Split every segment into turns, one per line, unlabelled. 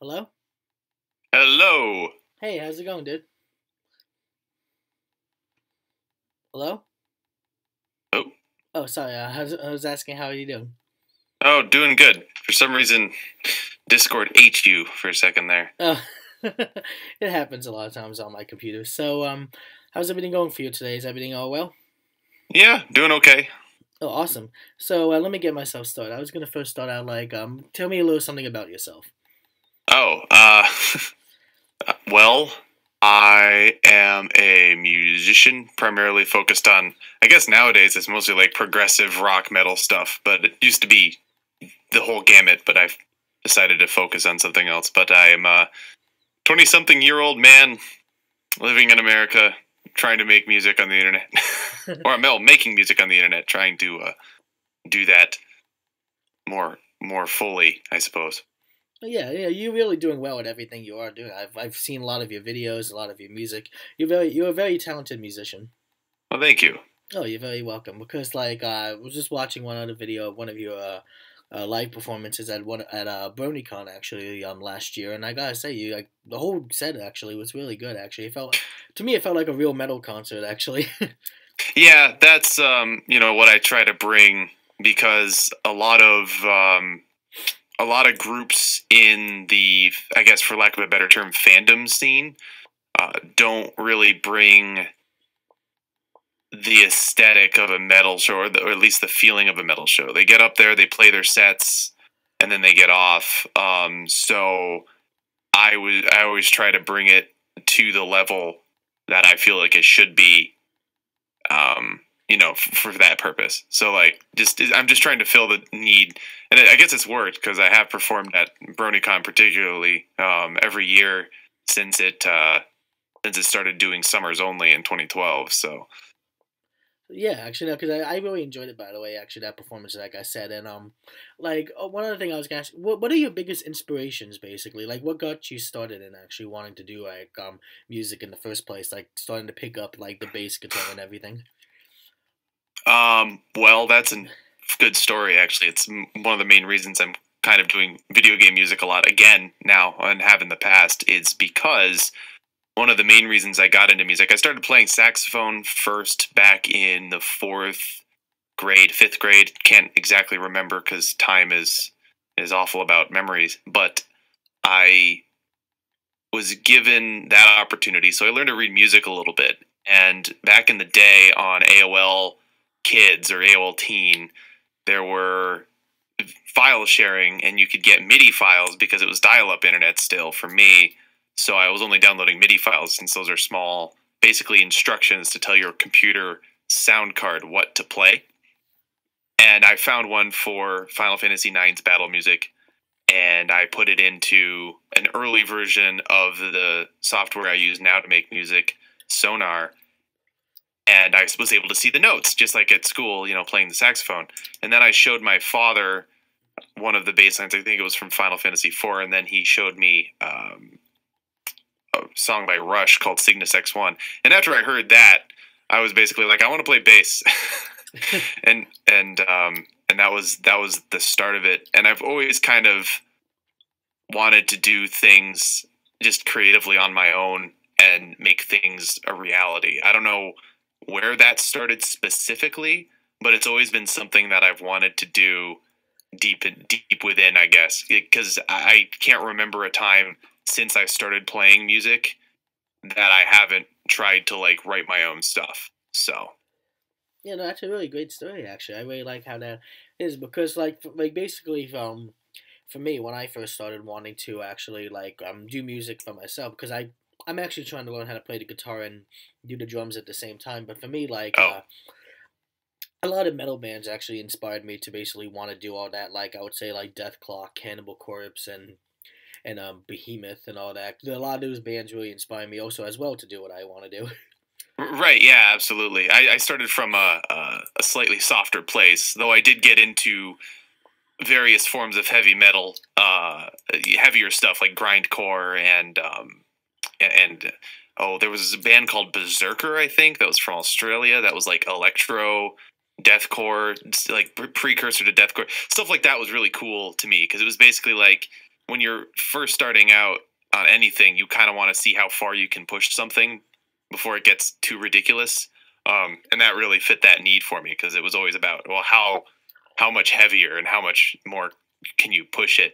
Hello?
Hello.
Hey, how's it going, dude? Hello?
Oh,
Oh, sorry. I was asking how are you doing.
oh, doing good. For some reason, Discord ate you for a second there.
Oh, it happens a lot of times on my computer. So, how's everything going for you today? Is everything all well?
Yeah, doing okay.
Oh, awesome. So, let me get myself started. I was gonna first start out tell me a little something about yourself.
Oh, well, I am a musician, primarily focused on. I guess nowadays it's mostly like progressive rock metal stuff, but it used to be the whole gamut. But I've decided to focus on something else. But I am a 20-something-year-old man living in America, trying to make music on the internet, or making music on the internet, trying to do that more fully, I suppose.
Yeah, yeah, you're really doing well at everything you are doing. I've seen a lot of your videos, a lot of your music. You're a very talented musician.
Well, thank you.
Oh, you're very welcome. Because I was just watching one other video of one of your live performances at BronyCon actually last year, and I gotta say, you like the whole set actually was really good. Actually, it felt like a real metal concert actually.
Yeah, that's what I try to bring because a lot of groups in the, I guess for lack of a better term, fandom scene don't really bring the aesthetic of a metal show, or at least the feeling of a metal show. They get up there, they play their sets, and then they get off. So I always try to bring it to the level that I feel like it should be, for that purpose. So like, I'm just trying to fill the need, and I guess it's worked because I have performed at BronyCon particularly every year since it started doing summers only in 2012. So
Yeah, actually, no, because I really enjoyed it. By the way, actually, that performance, like I said, and one other thing I was gonna ask, what are your biggest inspirations, basically? Like, what got you started in actually wanting to do music in the first place? Like, starting to pick up like the bass guitar and everything.
well, that's a good story actually. It's one of the main reasons I'm kind of doing video game music a lot again now and have in the past is because one of the main reasons I got into music, I started playing saxophone first back in the fourth grade, fifth grade. Can't exactly remember because time is awful about memories. But I was given that opportunity, so I learned to read music a little bit. And back in the day on AOL Kids or AOL Teen, there were file sharing, and you could get MIDI files because it was dial-up internet still for me. So I was only downloading MIDI files since those are small, basically instructions to tell your computer sound card what to play. And I found one for Final Fantasy IX's battle music, and I put it into an early version of the software I use now to make music, Sonar, and I was able to see the notes just like at school, playing the saxophone. And then I showed my father one of the bass lines. I think it was from Final Fantasy IV, and then he showed me a song by Rush called Cygnus X1. And after I heard that, I was basically like, I want to play bass, and that was the start of it. And I've always kind of wanted to do things just creatively on my own and make things a reality. I don't know where that started specifically, but it's always been something that I've wanted to do deep within, I guess, because I can't remember a time since I started playing music that I haven't tried to like write my own stuff. So,
Yeah, no, that's a really great story. Actually, I really like how that is because basically for me when I first started wanting to actually do music for myself because I'm actually trying to learn how to play the guitar and do the drums at the same time. But for me,
oh,
a lot of metal bands actually inspired me to basically want to do all that. Like I would say like Death Clock, Cannibal Corpse, and Behemoth and all that. A lot of those bands really inspire me also as well to do what I want to do.
right, yeah, absolutely. I started from a slightly softer place, though I did get into various forms of heavy metal, heavier stuff like grindcore and oh, there was a band called Berserker, I think, that was from Australia. That was like electro deathcore, like precursor to deathcore. Stuff like that was really cool to me because it was basically like when you're first starting out on anything, you kind of want to see how far you can push something before it gets too ridiculous. And that really fit that need for me because it was always about, well, how much heavier and how much more can you push it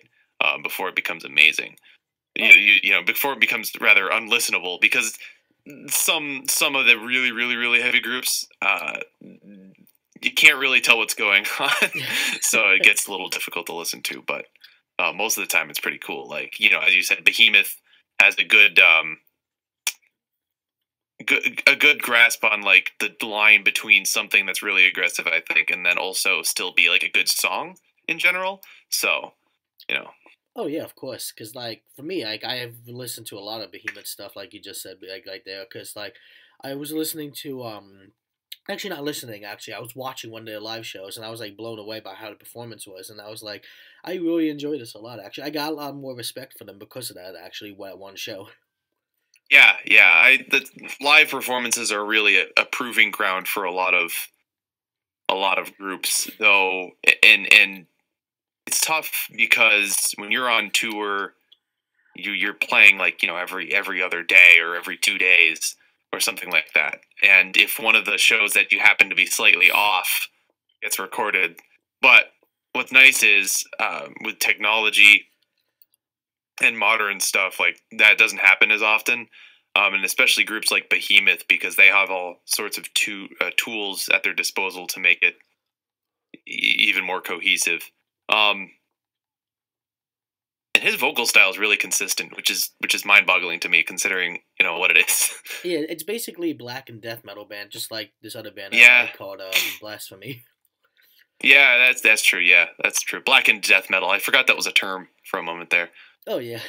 before it becomes amazing? Before it becomes rather unlistenable, because some of the really really really heavy groups, you can't really tell what's going on, so it gets a little difficult to listen to. But most of the time, it's pretty cool. Like, as you said, Behemoth has a good grasp on like the line between something that's really aggressive, I think, and then also still be like a good song in general. So, you know,
Oh yeah, of course. Cause like for me, like I have listened to a lot of Behemoth stuff, like you just said, like right there. Cause like I was listening to actually not listening. Actually, I was watching one of their live shows, and I was like blown away by how the performance was, and I was like, I really enjoyed this a lot. Actually, I got a lot more respect for them because of that. Actually, at one show.
yeah. The live performances are really a proving ground for a lot of groups, though, and it's tough because when you're on tour, you're playing like every other day or every 2 days or something like that. And if one of the shows that you happen to be slightly off gets recorded, but what's nice is with technology and modern stuff like that doesn't happen as often. And especially groups like Behemoth, because they have all sorts of tools at their disposal to make it even more cohesive. Um, and his vocal style is really consistent, which is mind-boggling to me, considering what it is.
Yeah, it's basically black and death metal band, just like this other band I
Yeah,
like called Blasphemy.
yeah, that's true. Yeah, that's true. Black and death metal. I forgot that was a term for a moment there.
Oh yeah.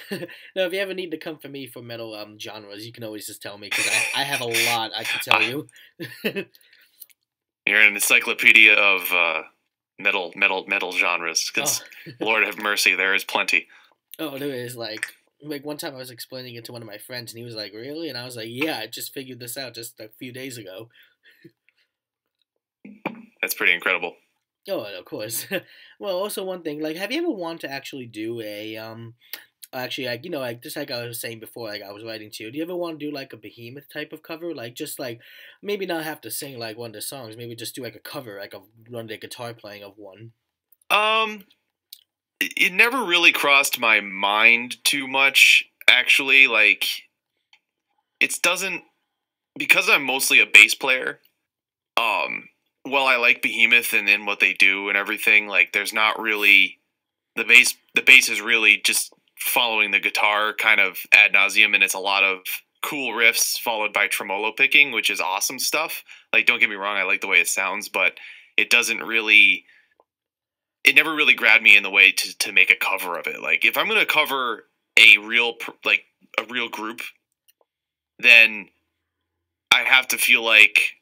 No, if you ever need to come for me for metal genres, you can always just tell me because I have a lot I can tell
Ah,
you.
you're an encyclopedia of metal genres.
Oh,
Because Lord have mercy, there is plenty.
oh, there is like one time I was explaining it to one of my friends and he was like, "Really?" And I was like, "Yeah, I just figured this out just a few days ago."
That's pretty incredible.
Oh, and of course. Well, also one thing, like, have you ever wanted to actually do a actually, like like just like I was saying before, like I was writing to you. Do you ever want to do like a Behemoth type of cover, like just like maybe not have to sing like one of the songs, maybe just do like a cover, like of one of the guitar playing of one.
Um, it never really crossed my mind too much, actually. Like, it doesn't, because I'm mostly a bass player. Um, while I like Behemoth and what they do and everything, like, there's not really the bass is really just following the guitar kind of ad nauseum, and it's a lot of cool riffs followed by tremolo picking, which is awesome stuff. Like, don't get me wrong, I like the way it sounds, but it doesn't really, it never really grabbed me in the way to make a cover of it. Like, if I'm gonna cover a real group, then I have to feel like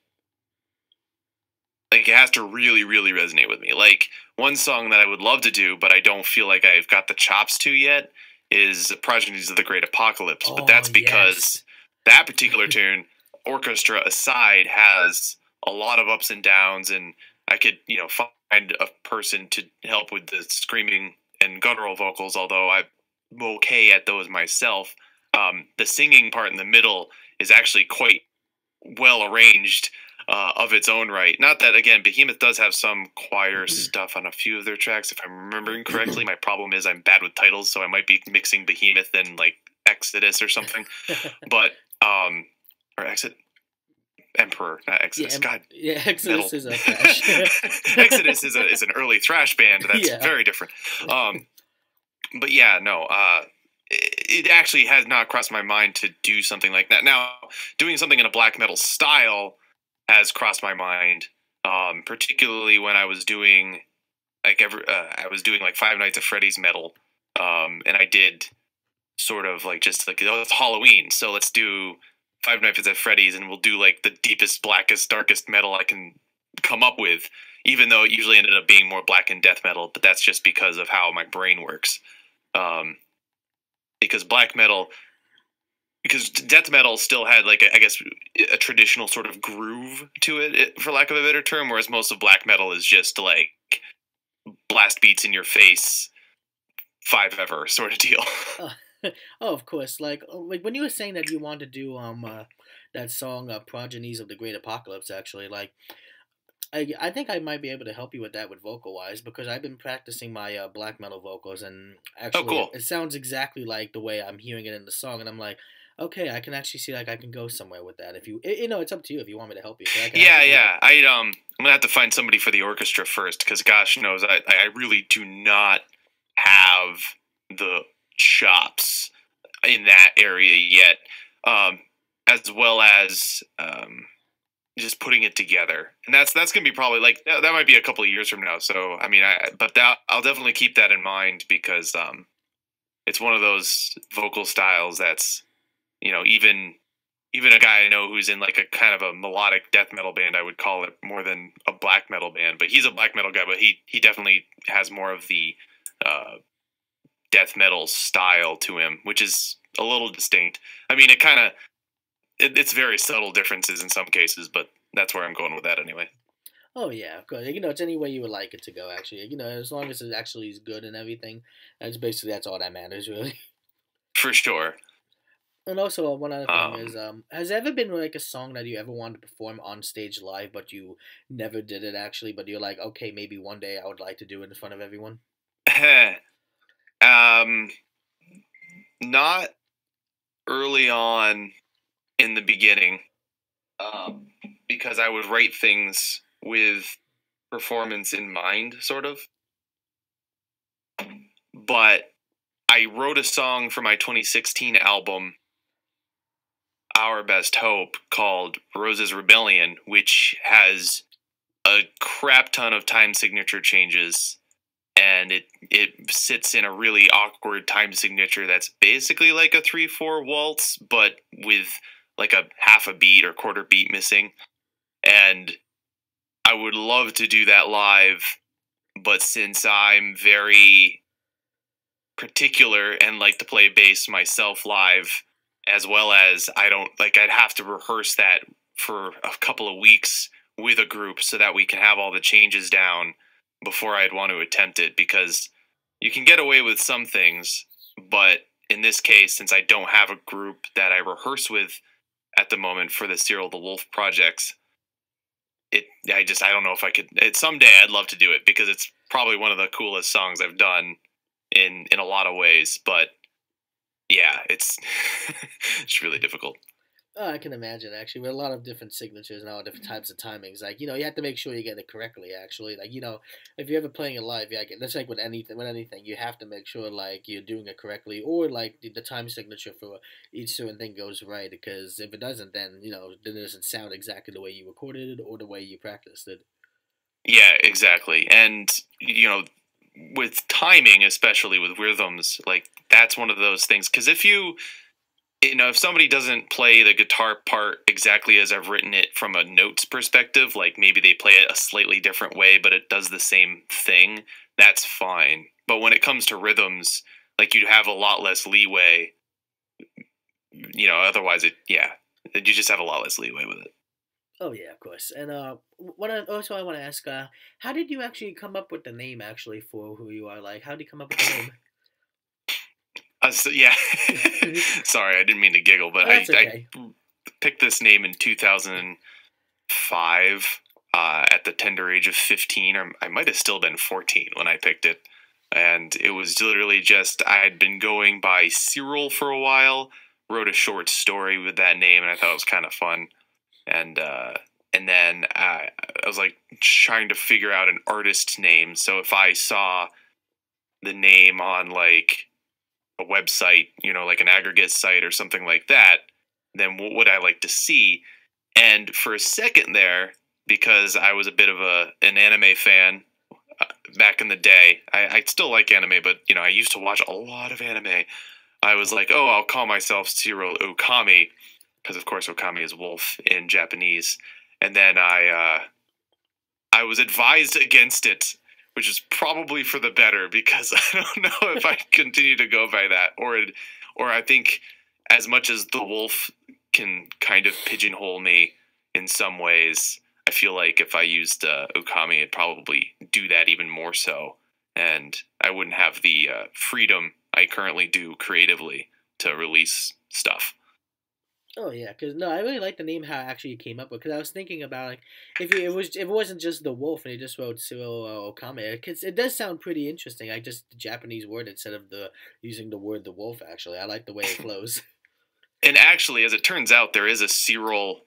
it has to really really resonate with me. Like, one song that I would love to do but I don't feel like I've got the chops to yet is Progenies of the Great Apocalypse, but
Oh
that's because
yes.
that particular tune, orchestra aside, has a lot of ups and downs, and I could find a person to help with the screaming and guttural vocals, although I'm okay at those myself. The singing part in the middle is actually quite well arranged of its own right. Not that, again, Behemoth does have some choir stuff on a few of their tracks, if I'm remembering correctly. My problem is I'm bad with titles, so I might be mixing Behemoth and like Exodus or something. But or Exit Emperor, not
Yeah,
Exodus. God,
yeah,
metal.
Exodus is a thrash.
Exodus is an early thrash band. That's
Yeah.
very different. But yeah, no. It actually has not crossed my mind to do something like that. Now, doing something in a black metal style has crossed my mind, particularly when I was doing I was doing like Five Nights at Freddy's metal, and I did sort of like just like, oh, it's Halloween, so let's do Five Nights at Freddy's, and we'll do like the deepest, blackest, darkest metal I can come up with. Even though it usually ended up being more black and death metal, but that's just because of how my brain works. Um, because black metal, because death metal still had like I guess a traditional sort of groove to it, for lack of a better term, whereas most of black metal is just like blast beats in your face, five ever sort of deal.
Uh, oh, of course. Like when you were saying that you want to do that song "Progenies of the Great Apocalypse," actually, like I think I might be able to help you with that with vocal wise because I've been practicing my black metal vocals and
Oh,
actually
cool.
it sounds exactly like the way I'm hearing it in the song and I'm like, okay, I can actually see like I can go somewhere with that. If you know, it's up to you if you want me to help you. 'Cause I can
Yeah,
actually do that.
yeah. I'm gonna have to find somebody for the orchestra first because gosh knows I really do not have the chops in that area yet. Um, as well as just putting it together, and that's gonna be probably like that might be a couple of years from now. So I mean, but that I'll definitely keep that in mind because it's one of those vocal styles that's even a guy I know who's in like a kind of a melodic death metal band, I would call it more than a black metal band. But he's a black metal guy, but he definitely has more of the uh, death metal style to him, which is a little distinct. I mean, it's very subtle differences in some cases, but that's where I'm going with that anyway.
Oh yeah, of course. You know, it's any way you would like it to go. Actually, you know, as long as it actually is good and everything, that's all that matters, really.
For sure.
And also, one other thing
Um,
is, has there ever been like a song that you ever wanted to perform on stage live, but you never did it actually? But you're like, okay, maybe one day I would like to do it in front of everyone.
um, not early on in the beginning, um, because I would write things with performance in mind, sort of. But I wrote a song for my 2016 album, Our Best Hope, called Rose's Rebellion, which has a crap ton of time signature changes. And it sits in a really awkward time signature that's basically like a 3/4 waltz, but with like a half a beat or quarter beat missing. And I would love to do that live, but since I'm very particular and like to play bass myself live, as well as I don't like, I'd have to rehearse that for a couple of weeks with a group so that we can have all the changes down before I'd want to attempt it, because you can get away with some things, but in this case, since I don't have a group that I rehearse with at the moment for the Cyril the Wolf projects, I don't know if I could. Someday I'd love to do it because it's probably one of the coolest songs I've done in a lot of ways. But yeah, it's it's really difficult.
Oh, I can imagine actually, with a lot of different signatures and all different types of timings. Like you know, you have to make sure you get it correctly. Actually, like you know, if you're ever playing it live, yeah, that's like with anything, you have to make sure like you're doing it correctly, or like the time signature for each certain thing goes right. Because if it doesn't, then you know, then it doesn't sound exactly the way you recorded it or the way you practiced it.
Yeah, exactly. And with timing, especially with rhythms, like that's one of those things. Because if somebody doesn't play the guitar part exactly as I've written it from a notes perspective, like maybe they play it a slightly different way, but it does the same thing, that's fine. But when it comes to rhythms, like you have a lot less leeway, otherwise you just have a lot less leeway with it.
Oh yeah, of course. And also I want to ask, how did you actually come up with the name actually for who you are? Like, how did you come up with the name?
Yeah. Sorry, I didn't mean to giggle, but
Oh, that's
I
okay.
picked this name in 2005 at the tender age of 15, or I might have still been 14 when I picked it. And it was literally just, I had been going by Cyril for a while, wrote a short story with that name, and I thought it was kind of fun. And, and then I was like trying to figure out an artist name. So if I saw the name on like a website, like an aggregate site or something like that, then what would I like to see? And for a second there, because I was a bit of an anime fan back in the day, I still like anime, but I used to watch a lot of anime. I was like, oh, I'll call myself Cyril Okami, because of course Okami is wolf in Japanese. And then I was advised against it, which is probably for the better because I don't know if I continue to go by that, or I think as much as the wolf can kind of pigeonhole me in some ways, I feel like if I used Okami, it'd probably do that even more so. and I wouldn't have the freedom I currently do creatively to release stuff.
Oh yeah, because no, I really like the name how actually you came up with. Because I was thinking about like if it wasn't just the wolf and he just wrote Cyril Okame, because it does sound pretty interesting. Like just the Japanese word instead of the using the word the wolf. Actually, I like the way it flows.
And actually, as it turns out, there is a Cyril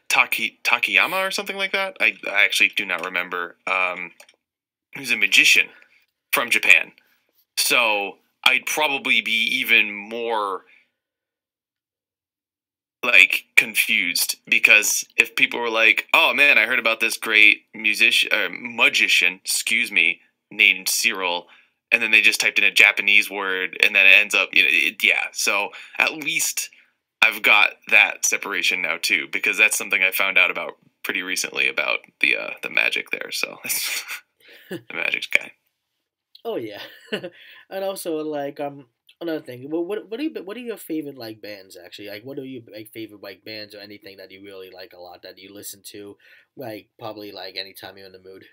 Takayama or something like that. I actually do not remember. Who's a magician from Japan. So I'd probably be even more like confused because if people were like, "Oh man, I heard about this great magician, excuse me, named Cyril," and then they just typed in a Japanese word, and then it ends up, yeah. So at least I've got that separation now too, because that's something I found out about pretty recently about the magic there. So the magic guy.
Oh yeah, and also like another thing. What are your favorite like bands actually? Like what are your like favorite like bands or anything that you really like a lot that you listen to, like probably like anytime you're in the mood.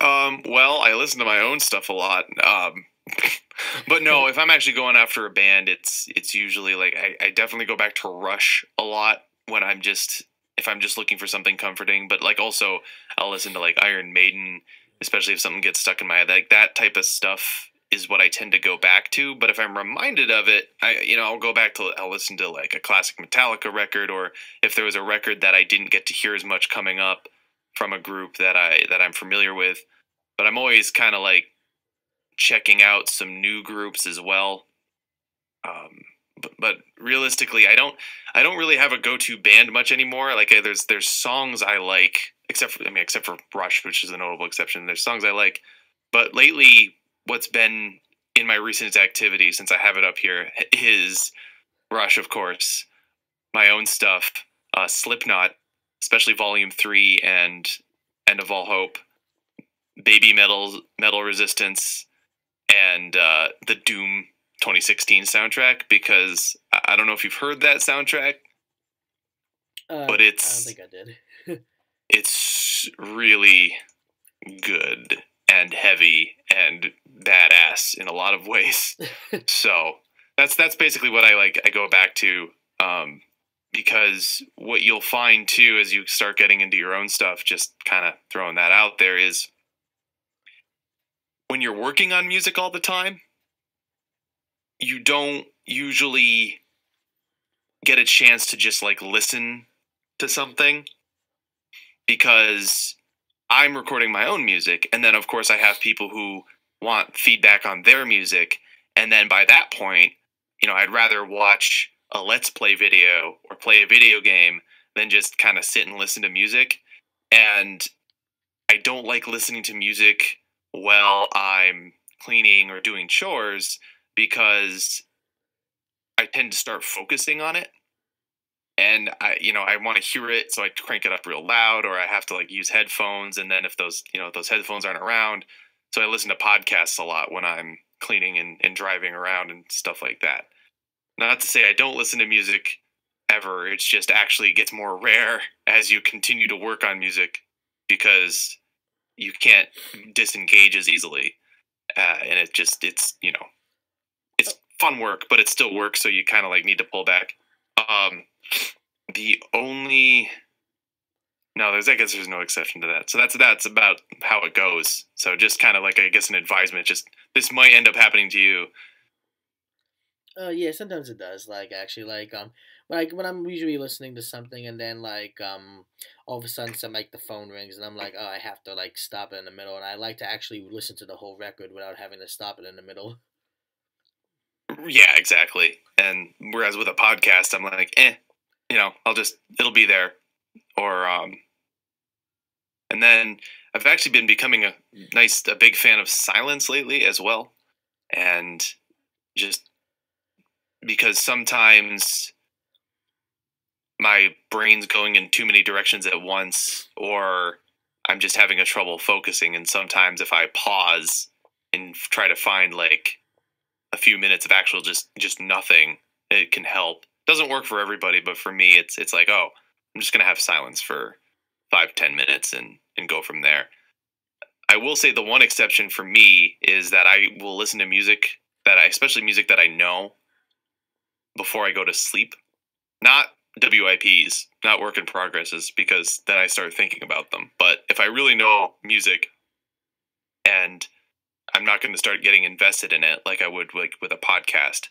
Well, I listen to my own stuff a lot. But no, if I'm actually going after a band, it's usually like I definitely go back to Rush a lot when I'm just if I'm just looking for something comforting. But like also I'll listen to like Iron Maiden, especially if something gets stuck in my head. Like that type of stuff is what I tend to go back to. But if I'm reminded of it, I'll go back to I'll listen to like a classic Metallica record, or if there was a record that I didn't get to hear as much coming up from a group that I'm familiar with. But I'm always kind of like checking out some new groups as well. Um, but realistically, I don't really have a go-to band much anymore. Like there's songs I like, except for Rush, which is a notable exception. There's songs I like, but lately, what's been in my recent activity since I have it up here is Rush, of course, my own stuff, Slipknot, especially Volume 3 and End of All Hope, Baby Metal Resistance, and the Doom 2016 soundtrack, because I don't know if you've heard that soundtrack, but
I don't
it's
think I did.
it's really good and heavy and badass in a lot of ways. So that's basically what I like. I go back to because what you'll find too as you start getting into your own stuff, just kind of throwing that out there, is when you're working on music all the time, you don't usually get a chance to just like listen to something, because I'm recording my own music, and then of course I have people who want feedback on their music, and then by that point, I'd rather watch a let's play video or play a video game than just kind of sit and listen to music. And I don't like listening to music while I'm cleaning or doing chores, because I tend to start focusing on it, and I want to hear it, so I crank it up real loud, or I have to like use headphones, and then if those headphones aren't around, so I listen to podcasts a lot when I'm cleaning and driving around and stuff like that. Not to say I don't listen to music ever. It's just actually gets more rare as you continue to work on music, because you can't disengage as easily, and it's fun work, but it's still work, so you kind of like need to pull back. Um, the only no, I guess there's no exception to that. So that's about how it goes. So just kind of like, I guess, an advisement. Just this might end up happening to you.
Yeah, sometimes it does. Like actually, when I'm usually listening to something and then all of a sudden some like the phone rings and I'm like, oh, I have to like stop it in the middle, and I like to actually listen to the whole record without having to stop it in the middle.
Yeah, exactly. And whereas with a podcast, I'm like, it'll be there. Or and then I've actually been becoming a big fan of silence lately as well, and just because sometimes my brain's going in too many directions at once, or I'm just having a trouble focusing. And sometimes if I pause and try to find like a few minutes of actual just nothing, it can help. Doesn't work for everybody, but for me, it's like, oh, I'm just gonna have silence for 5-10 minutes and go from there. I will say the one exception for me is that I will listen to music especially music that I know, before I go to sleep. Not WIPs, not work in progresses, because then I start thinking about them. But if I really know music and I'm not going to start getting invested in it like I would like with a podcast,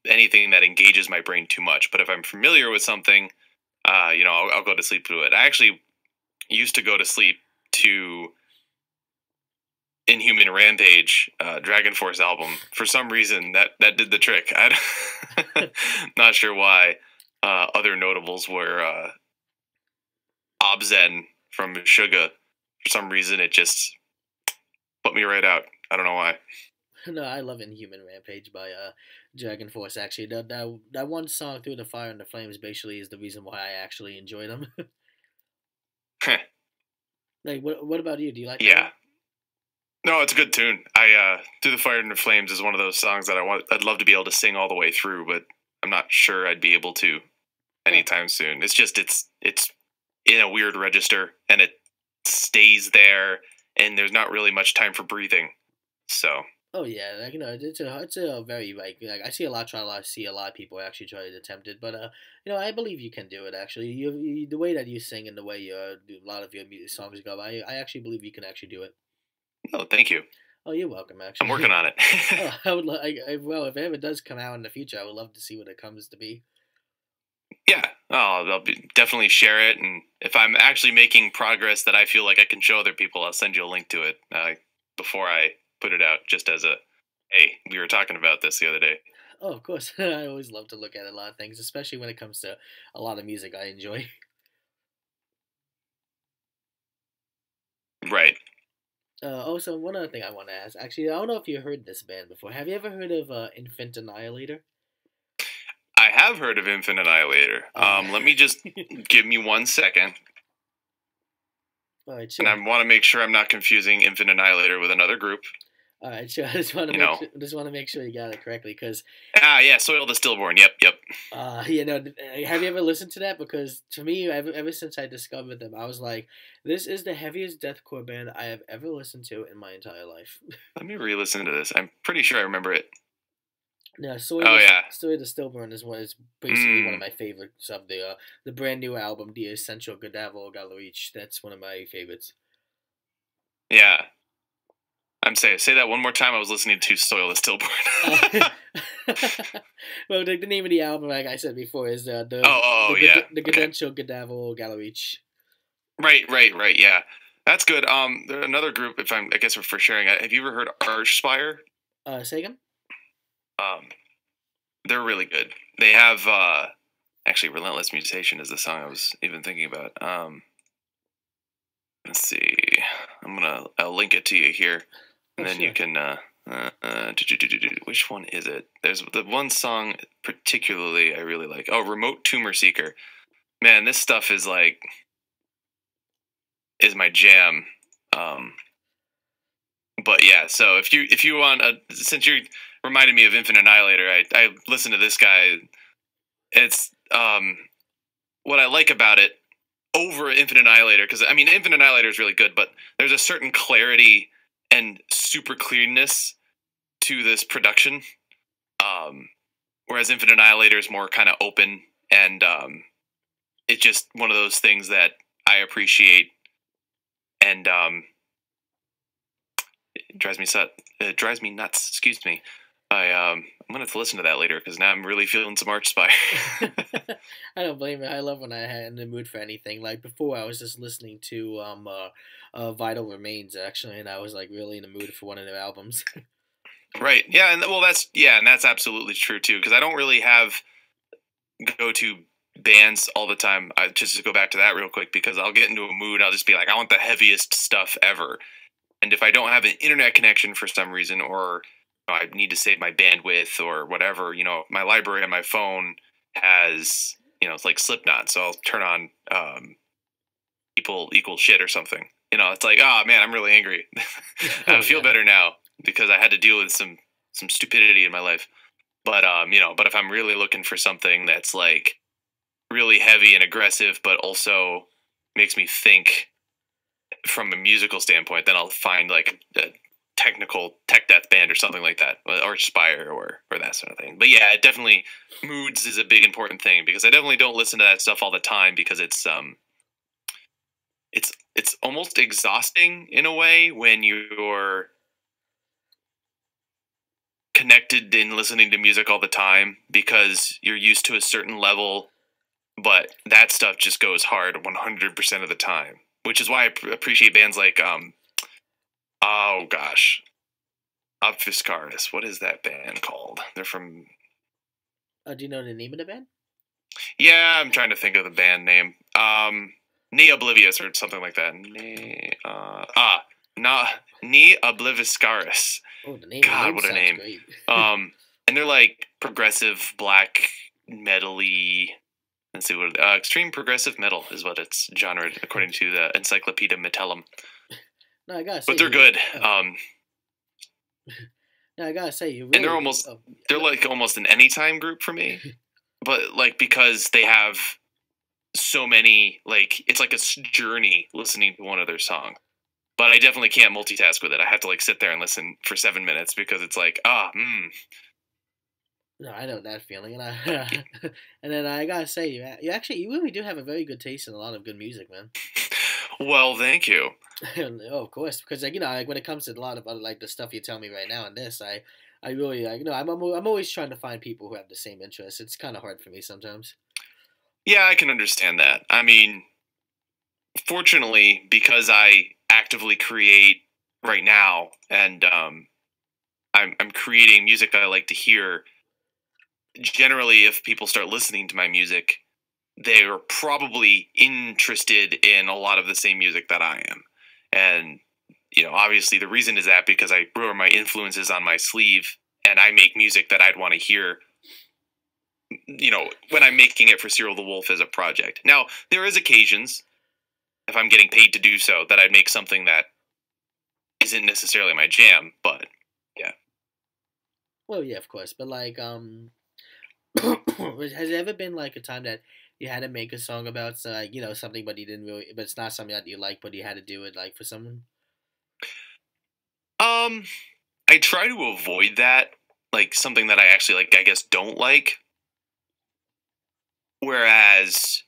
anything that engages my brain too much. But if I'm familiar with something, I'll go to sleep to it. I actually used to go to sleep to Inhuman Rampage, Dragon Force album. For some reason, that did the trick. Not sure why. Other notables were Obzen from Suga. For some reason, it just put me right out. I don't know why.
No, I love Inhuman Rampage by Dragon Force. Actually, that one song, Through the Fire and the Flames, basically is the reason why I actually enjoy them. Like, what about you? Do you like that
Yeah.
one?
No, it's a good tune. Through the Fire and the Flames is one of those songs that I'd love to be able to sing all the way through, but I'm not sure I'd be able to anytime soon. It's just it's in a weird register and it stays there, and there's not really much time for breathing. So
Oh yeah, like, it's a very like I see a lot of people actually try to attempt it, but I believe you can do it. Actually, the way that you sing and the way a lot of your music songs go, I actually believe you can actually do it.
oh, thank you.
Oh, you're welcome.
I'm working
Actually,
on it.
oh, I would well, if it ever does come out in the future, I would love to see what it comes to be.
Yeah, I'll definitely share it, and if I'm actually making progress that I feel like I can show other people, I'll send you a link to it before I put it out. Just as a hey, we were talking about this the other day.
Oh, of course. I always love to look at a lot of things, especially when it comes to a lot of music I enjoy.
Right.
Also, one other thing I want to ask. Actually, I don't know if you heard this band before. Have you ever heard of Infant Annihilator?
I have heard of Infinite Annihilator.
Uh,
Let me just give me 1 second,
all right,
and
sure.
I want to make sure I'm not confusing Infinite Annihilator with another group.
All right, sure. I just want to
You
make
know.
sure, just want to make sure you got it correctly, because
Yeah, Soil the Stillborn. Yep.
have you ever listened to that? Because to me, ever since I discovered them, I was like, this is the heaviest deathcore band I have ever listened to in my entire life.
Let me re-listen to this. I'm pretty sure I remember it.
Yeah,
Oh yeah.
Story of the Stillborn is basically one of
Mm,
my favorites of the brand new album, The Essential Gadavo Galorich. That's one of my favorites.
yeah. I'm saying say that one more time. I was listening to Soil the Stillborn.
Uh, well, the name of the album, like I said before, is
Yeah.
the
Okay.
Gadensho Gadavo Galorich.
Right. Yeah, that's good. Another group. If I guess we're for sharing. Have you ever heard Archspire?
Say again?
Um, they're really good. They have actually Relentless Mutation is the song I was even thinking about. Let's see. I'll link it to you here, and
Oh,
then you
sure.
can which one is it? There's the one song particularly I really like. Oh, Remote Tumor Seeker. Man, this stuff is my jam. Um, but yeah, so if you want since you reminded me of Infinite Annihilator, I listen to this guy. It's what I like about it over Infinite Annihilator, because I mean Infinite Annihilator is really good, but there's a certain clarity and super cleanness to this production. Um, Whereas Infinite Annihilator is more kind of open, and it's just one of those things that I appreciate, and it drives me nuts. Excuse me. I'm gonna have to listen to that later because now I'm really feeling some Archspire.
I don't blame it. I love when I had in the mood for anything. Like before, I was just listening to Vital Remains actually, and I was like really in the mood for one of their albums.
Right. Yeah. And well, and that's absolutely true too. Because I don't really have go to bands all the time. Just to go back to that real quick, because I'll get into a mood. I'll just be like, I want the heaviest stuff ever. And if I don't have an internet connection for some reason, or I need to save my bandwidth or whatever, my library on my phone has, it's like Slipknot. So I'll turn on equal shit or something. It's like, oh man, I'm really angry. I
Oh
feel
yeah.
better now because I had to deal with some stupidity in my life. But but if I'm really looking for something that's like really heavy and aggressive, but also makes me think from a musical standpoint, then I'll find like a technical tech death band or something like that, or Spire or that sort of thing. But yeah, it definitely moods is a big important thing because I definitely don't listen to that stuff all the time because it's almost exhausting in a way when you're connected in listening to music all the time because you're used to a certain level, but that stuff just goes hard 100% of the time, which is why I appreciate bands like oh gosh, Obfuscaris. What is that band called? They're from
Do you know the name of the band?
yeah, I'm trying to think of the band name. Ne Oblivious or something like that. Not Ne Obliviscaris.
Oh, the
God,
name
what a
sounds
name.
great.
And they're like progressive black metal-y. Let's see what extreme progressive metal is what it's genre according to the Encyclopedia Metallum.
No, I gotta say,
But they're good.
no, I gotta say, you really.
And they're like almost an anytime group for me. But like because they have so many, like it's like a journey listening to one of their songs. But I definitely can't multitask with it. I have to like sit there and listen for 7 minutes because it's like
No, I know that feeling, and I and then I gotta say, you really do have a very good taste in a lot of good music, man.
Well, thank you.
Oh, of course, because like like when it comes to a lot of other, like the stuff you tell me right now and this, I really like I'm always trying to find people who have the same interests. It's kind of hard for me sometimes.
Yeah, I can understand that. I mean, fortunately, because I actively create right now, and I'm creating music that I like to hear. Generally, if people start listening to my music, they're probably interested in a lot of the same music that I am, and obviously, the reason is that because I wear my influences on my sleeve, and I make music that I'd want to hear. When I'm making it for Cyril the Wolf as a project. Now, there is occasions if I'm getting paid to do so, that I'd make something that isn't necessarily my jam, but yeah.
Well, yeah, of course, but like has there ever been like a time that you had to make a song about like something, but you didn't really, but it's not something that you like, but you had to do it like for someone?
Um, I try to avoid that, like something that I actually like, I guess don't like. Whereas,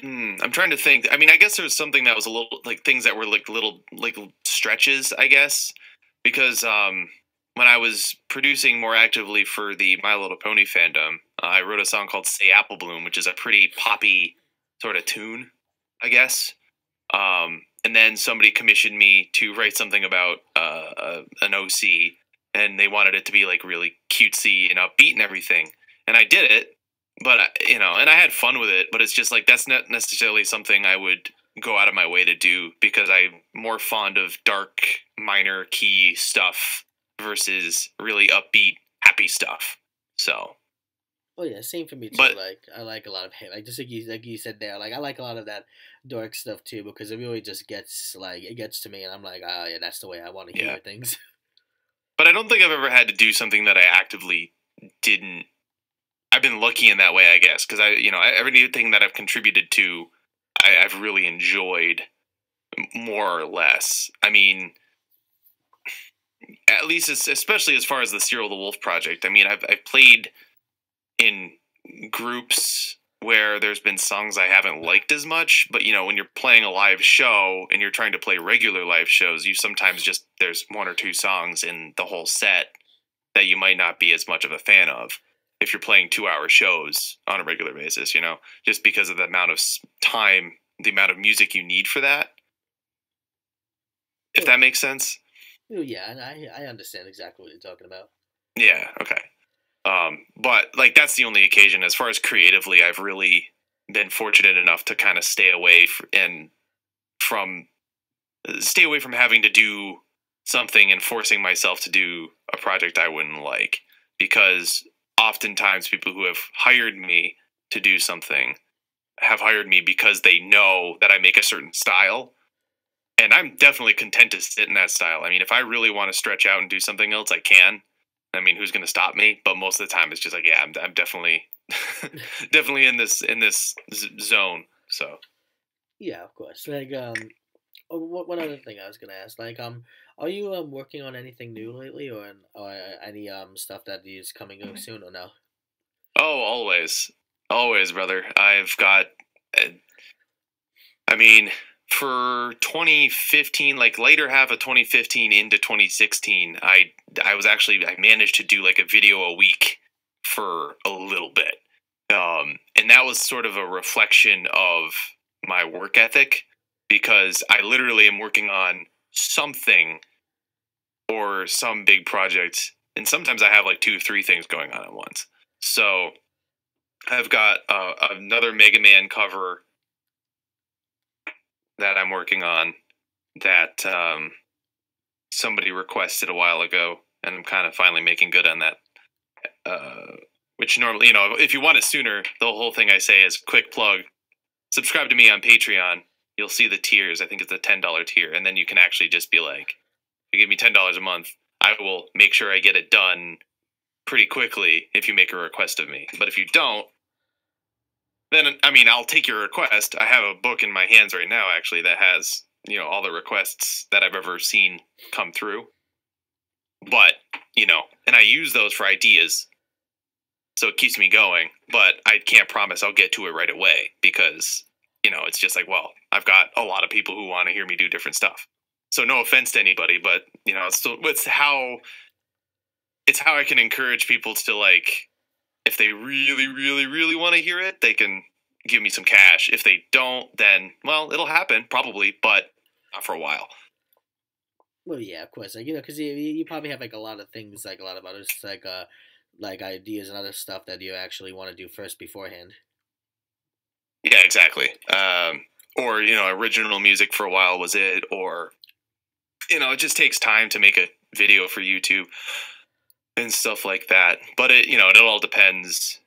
I'm trying to think. I mean, I guess there's something that was a little like things that were like little like stretches, I guess, because when I was producing more actively for the My Little Pony fandom, I wrote a song called "Say Apple Bloom," which is a pretty poppy sort of tune, I guess. And then somebody commissioned me to write something about an OC, and they wanted it to be like really cutesy and upbeat and everything. And I did it, but and I had fun with it. But it's just like that's not necessarily something I would go out of my way to do because I'm more fond of dark minor key stuff versus really upbeat happy stuff. So
Oh yeah, same for me too.
but
Like I like a lot of like just like you said there. Like I like a lot of that dark stuff too because it really just gets like it gets to me, and I'm like, ah, yeah, that's the way I want to
yeah,
hear things.
but I don't think I've ever had to do something that I actively didn't. I've been lucky in that way, I guess, because everything that I've contributed to, I've really enjoyed more or less. I mean, at least especially as far as the Cyril the Wolf project. I mean, I've played in groups where there's been songs I haven't liked as much, but when you're playing a live show and you're trying to play regular live shows, you sometimes just there's one or two songs in the whole set that you might not be as much of a fan of if you're playing 2-hour shows on a regular basis, just because of the amount of time, the amount of music you need for that. If that makes sense.
Oh yeah, and I understand exactly what you're talking about.
Yeah. Okay. But like that's the only occasion, as far as creatively, I've really been fortunate enough to kind of from stay away from having to do something and forcing myself to do a project I wouldn't like, because oftentimes people who have hired me to do something have hired me because they know that I make a certain style. And I'm definitely content to sit in that style. I mean, if I really want to stretch out and do something else, I can. I mean, who's going to stop me? But most of the time, it's just like, yeah, I'm definitely, definitely in this zone. So,
Yeah, of course. Like oh, what other thing I was gonna ask? Like are you working on anything new lately, or any stuff that is coming up soon or no?
Oh, always, always, brother. I've got. uh, I mean, for 2015, like later half of 2015 into 2016, I managed to do like a video a week for a little bit. And that was sort of a reflection of my work ethic because I literally am working on something or some big project, and sometimes I have like two, three things going on at once. So I've got another Mega Man cover that I'm working on that somebody requested a while ago, and I'm kind of finally making good on that. Which normally, if you want it sooner, the whole thing I say is quick plug. Subscribe to me on Patreon. You'll see the tiers. I think it's a $10 tier, and then you can actually just be like, "You give me $10 a month, I will make sure I get it done pretty quickly if you make a request of me. But if you don't, then I mean, I'll take your request. I have a book in my hands right now, actually, that has all the requests that I've ever seen come through. But and I use those for ideas, so it keeps me going. But I can't promise I'll get to it right away because it's just like, well, I've got a lot of people who want to hear me do different stuff. So no offense to anybody, but it's how I can encourage people to, like, if they really, really, really want to hear it, they can give me some cash. If they don't, then, well, it'll happen probably, but not for a while.
Well, yeah, of course. Like because you probably have like a lot of things, like a lot of others, like ideas and other stuff that you actually want to do first beforehand.
Yeah, exactly. Or original music for a while was it, or it just takes time to make a video for YouTube and stuff like that. But it all depends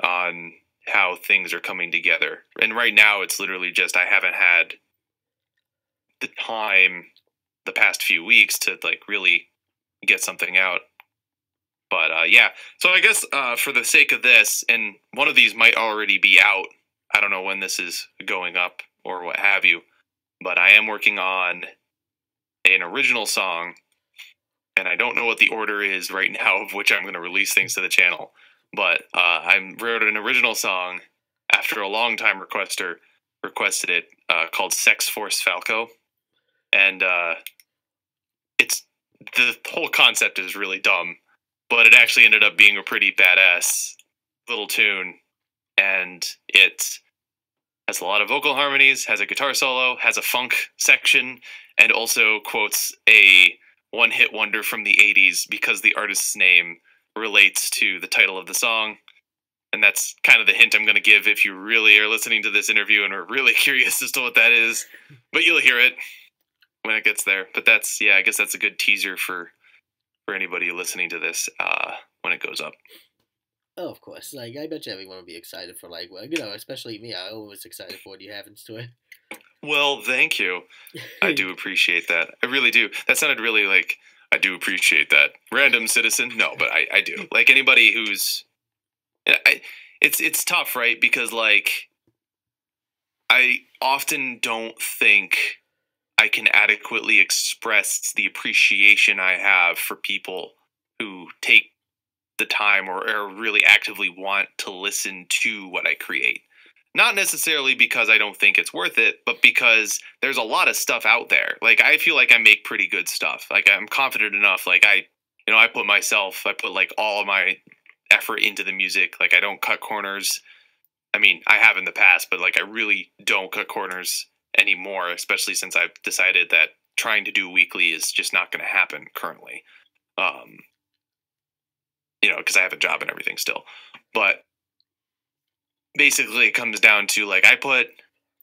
on how things are coming together. And right now, it's literally just I haven't had the time the past few weeks to like really get something out. But yeah, so I guess for the sake of this, and one of these might already be out. I don't know when this is going up or what have you, but I am working on an original song, and I don't know what the order is right now of which I'm going to release things to the channel. But I wrote an original song after a long time requester requested it, called "Sex Force Falco," and it's the whole concept is really dumb, but it actually ended up being a pretty badass little tune, and it has a lot of vocal harmonies, has a guitar solo, has a funk section, and also quotes a one-hit wonder from the 80s because the artist's name relates to the title of the song. And that's kind of the hint I'm going to give if you really are listening to this interview and are really curious as to what that is. But you'll hear it when it gets there. But yeah, I guess that's a good teaser for anybody listening to this when it goes up.
Oh, of course. Like I bet you everyone would be excited for like well, especially me. I always excited for what you happens to
Well, thank you. I
it.
do appreciate that. I really do. That sounded really like I do appreciate that. Random citizen? No, but I do. Like anybody who's it's tough, right? Because like I often don't think I can adequately express the appreciation I have for people who take the time or really actively want to listen to what I create. Not necessarily because I don't think it's worth it, but because there's a lot of stuff out there. Like I feel like I make pretty good stuff. Like I'm confident enough. Like I put like all of my effort into the music. Like I don't cut corners. I mean, I have in the past, but like I really don't cut corners anymore, especially since I've decided that trying to do weekly is just not going to happen currently. Um, because I have a job and everything still. But basically, it comes down to like I put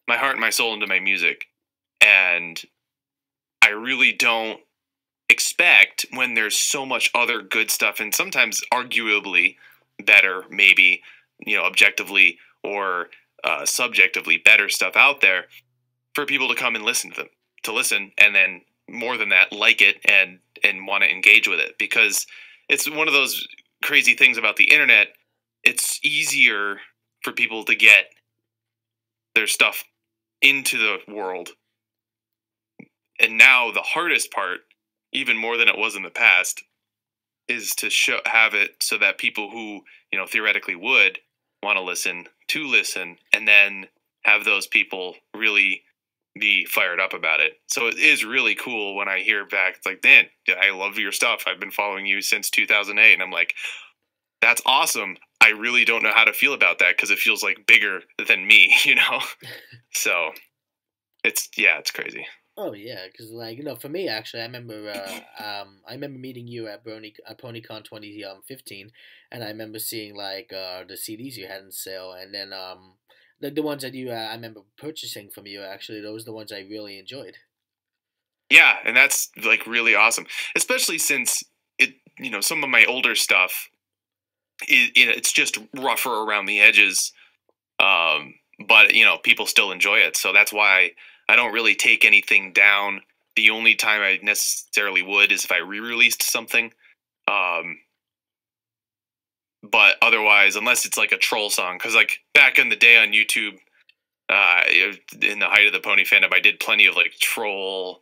my heart and my soul into my music, and I really don't expect when there's so much other good stuff and sometimes arguably better, maybe objectively or subjectively better stuff out there for people to come and listen to them, to listen, and then more than that, like it and want to engage with it because it's one of those crazy things about the internet. It's easier for people to get their stuff into the world. And now the hardest part, even more than it was in the past, is to have it so that people who, theoretically would want to listen, and then have those people really be fired up about it. So it is really cool when I hear back, it's like, Dan, I love your stuff. I've been following you since 2008. And I'm like, that's awesome. I really don't know how to feel about that because it feels like bigger than me, So it's crazy.
Oh yeah, because for me actually, I remember meeting you at PonyCon 2015, and I remember seeing the CDs you had in sale, and then the ones that I remember purchasing from you actually, those are the ones I really enjoyed.
Yeah, and that's like really awesome, especially since some of my older stuff it's just rougher around the edges, but people still enjoy it, so that's why I don't really take anything down. The only time I necessarily would is if I re-released something, um, but otherwise, unless it's like a troll song, because like back in the day on YouTube, in the height of the pony fandom, I did plenty of like troll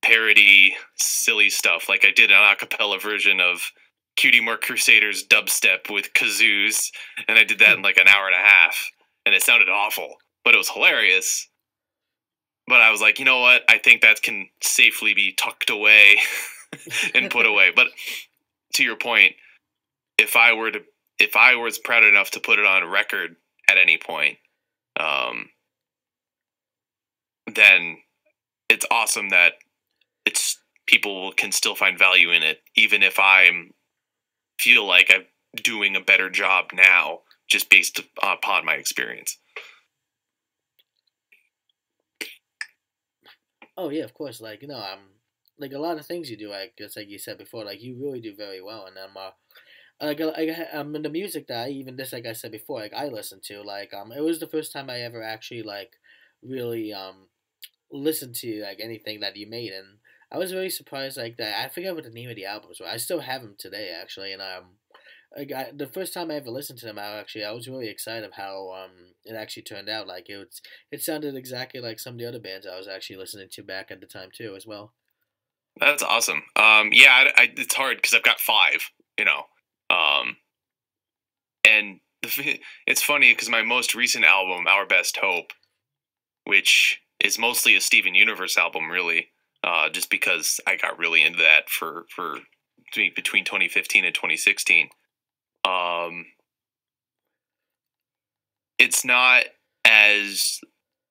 parody silly stuff. Like I did an acapella version of Cutie Mark Crusaders dubstep with kazoos, and I did that in like an hour and a half, and it sounded awful, but it was hilarious. But I was like, you know what? I think that can safely be tucked away and put away. But to your point, if I was proud enough to put it on record at any point, um, then it's awesome that it's people can still find value in it, even if I feel like I'm doing a better job now, just based upon my experience.
Oh yeah, of course. Like a lot of things you do. I guess like you said before, like you really do very well, and in the music that like I said before, like I listened to, it was the first time I ever actually really listened to like anything that you made, and I was very surprised like that. I forget what the name of the albums were. I still have them today actually, and the first time I ever listened to them, I was really excited of how it actually turned out. It sounded exactly like some of the other bands I was actually listening to back at the time too, as well.
That's awesome. Yeah, it's hard because I've got five, um, and it's funny because my most recent album, Our Best Hope, which is mostly a Steven Universe album, really, just because I got really into that for between 2015 and 2016. Um, it's not as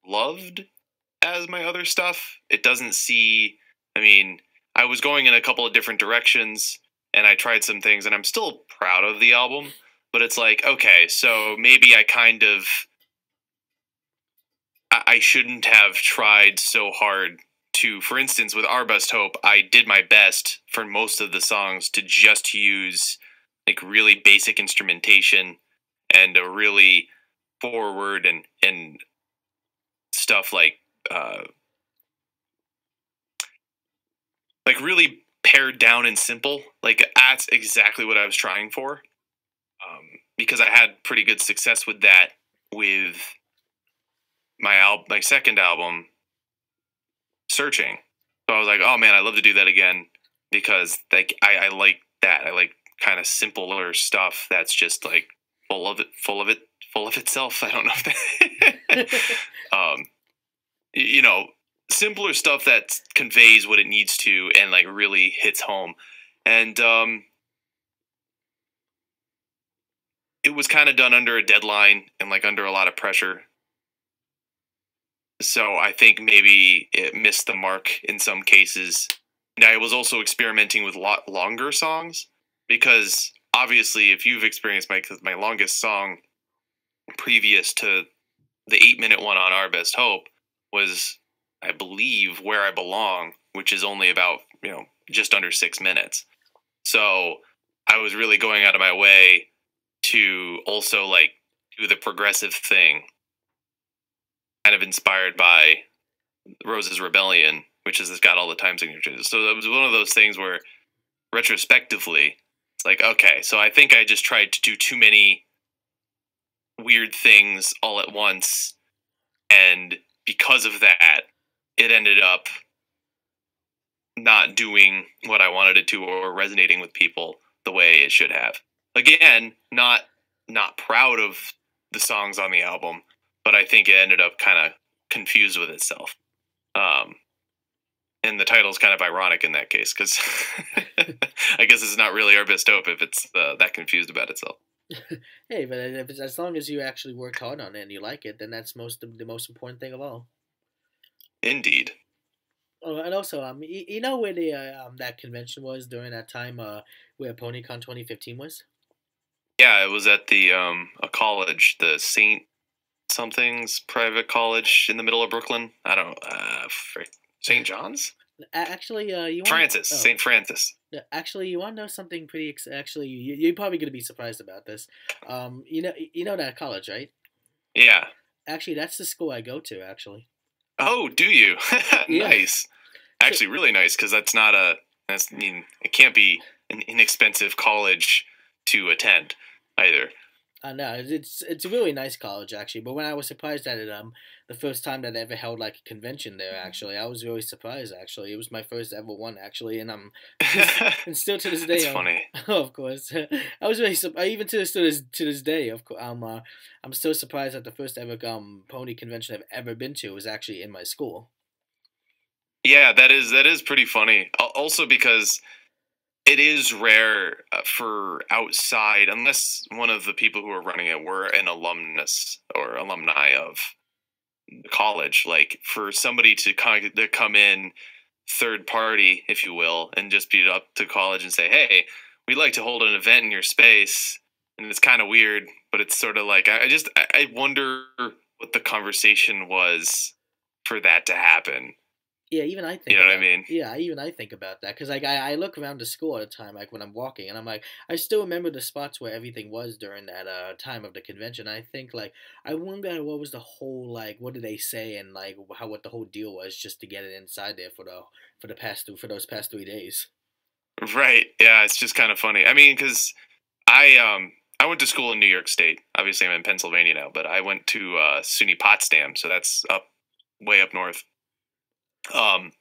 loved as my other stuff. It doesn't see. I mean, I was going in a couple of different directions, and I tried some things, and I'm still proud of the album. But it's like, okay, so maybe I shouldn't have tried so hard to, for instance, with Our Best Hope, I did my best for most of the songs to just use like really basic instrumentation and a really forward and stuff uh like really pared down and simple. Like that's exactly what I was trying for. Because I had pretty good success with that with my second album, Searching. So I was like, oh man, I'd love to do that again because like I like that. I like kind of simpler stuff that's just like full of itself. I don't know if that um you know, simpler stuff that conveys what it needs to and like really hits home. And it was kind of done under a deadline and like under a lot of pressure. So I think maybe it missed the mark in some cases. And I was also experimenting with a lot longer songs because obviously, if you've experienced my longest song previous to the 8-minute one on Our Best Hope was, I believe, Where I Belong, which is only about just under 6 minutes. So I was really going out of my way to also like do the progressive thing, kind of inspired by Rose's Rebellion, which has got all the time signatures. So that was one of those things where retrospectively, it's like, okay, so I think I just tried to do too many weird things all at once, and because of that, it ended up not doing what I wanted it to or resonating with people the way it should have. Again, not proud of the songs on the album, but I think it ended up kind of confused with itself. Um, and the title's kind of ironic in that case because I guess it's not really our best hope if it's that confused about itself.
Hey, but if it's, as long as you actually worked hard on it and you like it, then that's the most important thing of all.
Indeed.
Oh, and also, you know where the that convention was during that time, where PonyCon 2015 was?
Yeah, it was at the a college, the Saint something's private college in the middle of Brooklyn. I don't St. John's?
Actually, you want
Francis,
oh,
St. Francis.
actually, you want to know something pretty? Actually, you're probably gonna be surprised about this. You know that college, right?
Yeah.
Actually, that's the school I go to. Actually,
Oh, do you?
yeah.
Nice.
So,
Actually, really nice because I mean, it can't be an inexpensive college to attend either.
no, it's a really nice college actually. But when I was surprised at it, the first time that I ever held like a convention there, actually, I was really surprised. Actually, it was my first ever one actually, and and still to this
It's
day,
funny.
of course, I was really even to this day, of course, I'm still surprised that the first ever pony convention I've ever been to was actually in my school.
Yeah, that is pretty funny. Also because it is rare for outside, unless one of the people who are running it were an alumnus or alumni of the college. Like for somebody to come in third party, if you will, and just beat up to college and say, "Hey, we'd like to hold an event in your space," and it's kind of weird, but it's sort of like I wonder what the conversation was for that to happen.
Yeah, even I
You
think
know what I
about
mean?
yeah, even I think about that because like I look around the school all the time, like when I'm walking, and I'm like, I still remember the spots where everything was during that time of the convention. I think like I wonder what was the whole like what did they say and like how what the whole deal was just to get it inside there for those past 3 days.
Right. Yeah, it's just kind of funny. I mean, because I went to school in New York State. Obviously, I'm in Pennsylvania now, but I went to SUNY Potsdam, so that's up way up north. Um,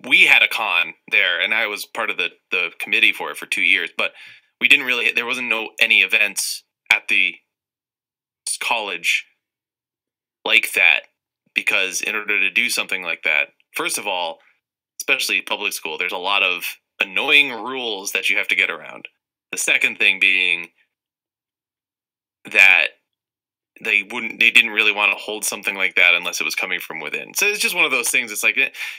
we had a con there, and I was part of the committee for it for 2 years. But we didn't really. There wasn't no any events at the college like that because in order to do something like that, first of all, especially public school, there's a lot of annoying rules that you have to get around. The second thing being that they didn't really want to hold something like that unless it was coming from within. So it's just one of those things. It's like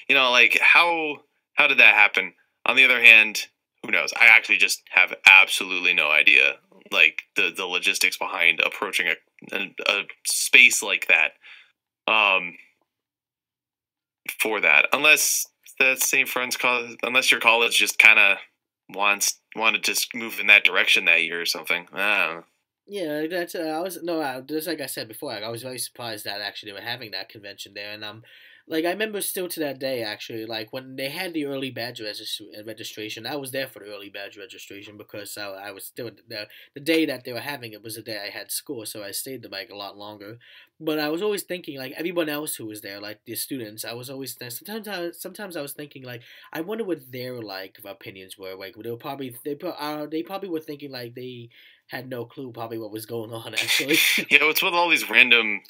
like how did that happen? On the other hand, who knows? I actually just have absolutely no idea, like the logistics behind approaching a space like that. Um, for that, unless that same friends college, unless your college just kind of wanted to move in that direction that year or something. I don't know.
Yeah, that's I was no, just like I said before, like, I was very surprised that actually they were having that convention there, and like I remember still to that day actually, like when they had the early badge registration, I was there for the early badge registration because I was still the day that they were having it was the day I had school, so I stayed there like a lot longer. But I was always thinking like everyone else who was there, like the students, I was always there. Sometimes I was thinking like I wonder what their like opinions were. Like they were probably they probably were thinking like they had no clue probably what was going on actually.
What's with all these random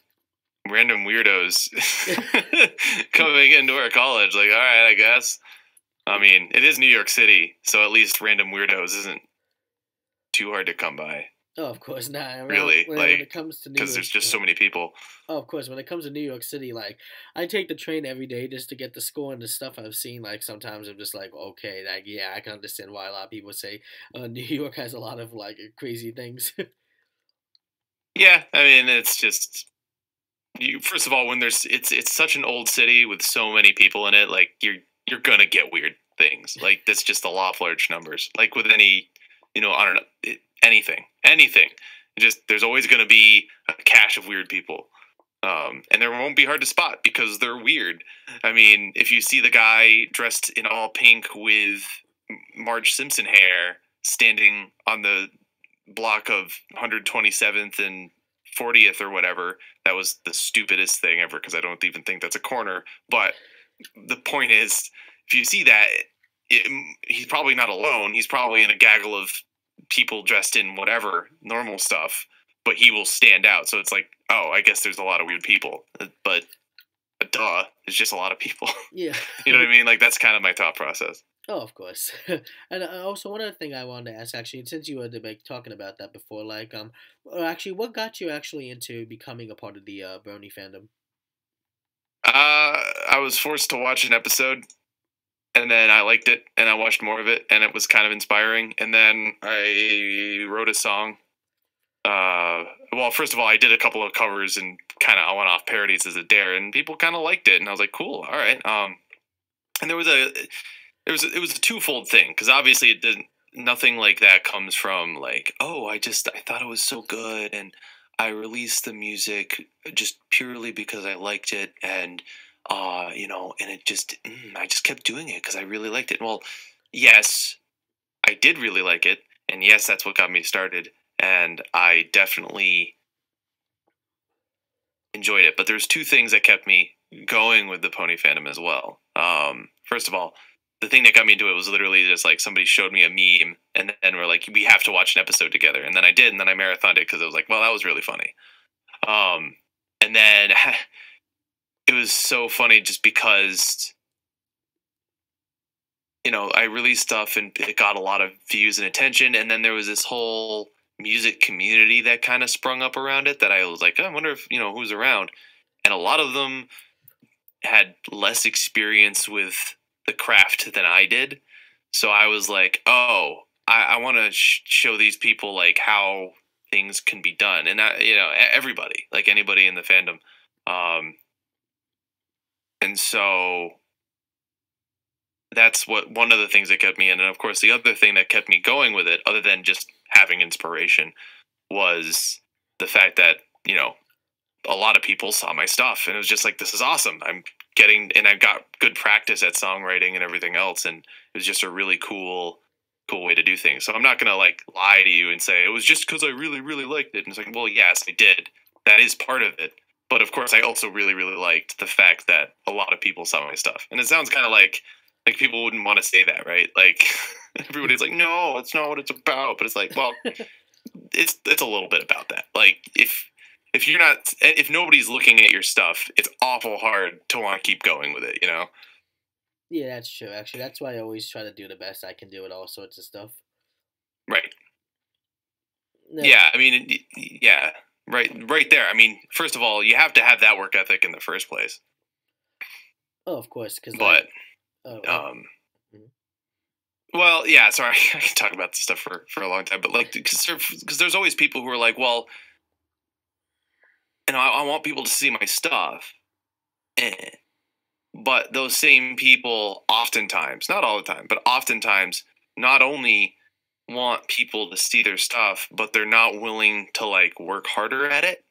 weirdos coming into our college? Like, all right, I guess. I mean, it is New York City, so at least random weirdos isn't too hard to come by.
Oh, of course not.
Really,
When it
like,
comes to New
because
York,
there's just so many people.
oh, of course, when it comes to New York City, like I take the train every day just to get to school, and the stuff I've seen, like sometimes I'm just like, okay, like yeah, I can understand why a lot of people say New York has a lot of like crazy things.
Yeah, I mean, it's just first of all, when it's such an old city with so many people in it, like you're gonna get weird things. Like that's just the law of large numbers. Like with any, I don't know, anything. Just there's always gonna be a cache of weird people. And they won't be hard to spot because they're weird. I mean, if you see the guy dressed in all pink with Marge Simpson hair standing on the block of 127th and 40th or whatever. That was the stupidest thing ever because I don't even think that's a corner. But the point is, if you see that, he's probably not alone. He's probably in a gaggle of people dressed in whatever normal stuff, but he will stand out. So it's like, oh, I guess there's a lot of weird people, but duh, it's just a lot of people.
Yeah.
You know what I mean? Like that's kind of my thought process.
Oh, of course. And also one other thing I wanted to ask, actually, since you were like talking about that before, like, actually, what got you actually into becoming a part of the Brony fandom?
I was forced to watch an episode, and then I liked it, and I watched more of it, and it was kind of inspiring. And then I wrote a song. Well, first of all, I did a couple of covers and kind of I went off parodies as a dare, and people kind of liked it, and I was like, cool, all right. And it was a twofold thing because obviously it didn't nothing like that comes from like, oh, I thought it was so good and I released the music just purely because I liked it, and and it just I just kept doing it because I really liked it. Well, yes, I did really like it, and yes, that's what got me started, and I definitely enjoyed it. But there's two things that kept me going with the pony fandom as well. First of all, the thing that got me into it was literally just like somebody showed me a meme, and then we're like, we have to watch an episode together, and then I did, and then I marathoned it because I was like, well, that was really funny. And then it was so funny just because I released stuff and it got a lot of views and attention, and then there was this whole music community that kind of sprung up around it that I was like, I wonder if who's around, and a lot of them had less experience with the craft than I did. So I was like, oh, I want to show these people like how things can be done. And everybody, like anybody in the fandom. And so that's one of the things that kept me in. And of course, the other thing that kept me going with it, other than just having inspiration, was the fact that, a lot of people saw my stuff and it was just like, this is awesome. And I've got good practice at songwriting and everything else. And it was just a really cool way to do things. So I'm not going to like lie to you and say it was just because I really, really liked it. And it's like, well, yes, I did. That is part of it. But of course, I also really, really liked the fact that a lot of people saw my stuff. And it sounds kind of like people wouldn't want to say that, right? Like everybody's like, no, that's not what it's about. But it's like, well, it's a little bit about that. Like if nobody's looking at your stuff, it's awful hard to want to keep going with it,
Yeah, that's true. Actually, that's why I always try to do the best I can do with all sorts of stuff.
Right.
No.
Yeah, I mean, yeah, right there. I mean, first of all, you have to have that work ethic in the first place.
Oh, of course, because
but well, yeah, sorry, I can talk about this stuff for a long time, but like, because there's always people who are like, well, I want people to see my stuff, but those same people oftentimes, not all the time, but oftentimes, not only want people to see their stuff, but they're not willing to like work harder at it,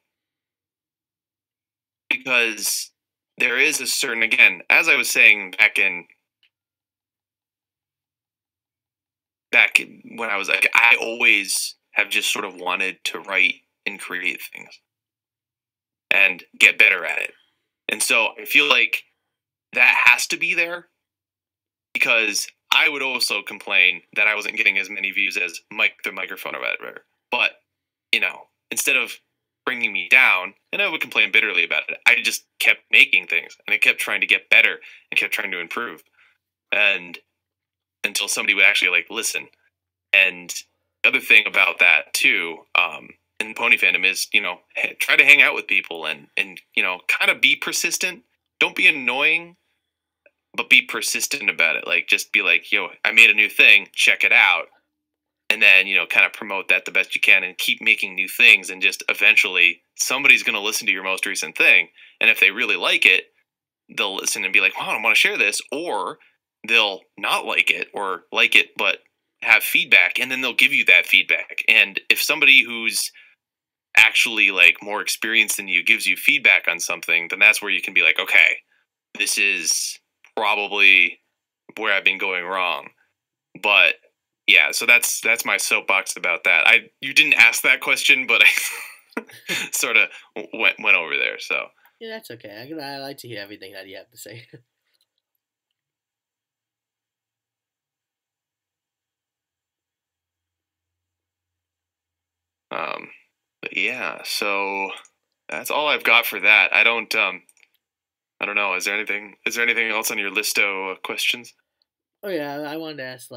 because there is a certain, again, as I was saying back when I was like, I always have just sort of wanted to write and create things and get better at it. And so I feel like that has to be there, because I would also complain that I wasn't getting as many views as Mike the microphone or whatever. But, instead of bringing me down, and I would complain bitterly about it, I just kept making things and I kept trying to get better and kept trying to improve. And until somebody would actually like listen. And the other thing about that too, in pony fandom is, try to hang out with people and kind of be persistent. Don't be annoying, but be persistent about it. Like, just be like, yo, I made a new thing, check it out. And then, kind of promote that the best you can and keep making new things. And just eventually somebody's going to listen to your most recent thing. And if they really like it, they'll listen and be like, wow, I want to share this. Or they'll not like it, or like it, but have feedback. And then they'll give you that feedback. And if somebody who's actually like more experienced than you gives you feedback on something, then that's where you can be like, okay, this is probably where I've been going wrong. But yeah, so that's my soapbox about that. You didn't ask that question, but sort of went over there. So
Yeah, that's okay. I like to hear everything that you have to say.
but yeah, so that's all I've got for that. I don't know. Is there anything else on your listo questions?
Oh yeah, I wanted to ask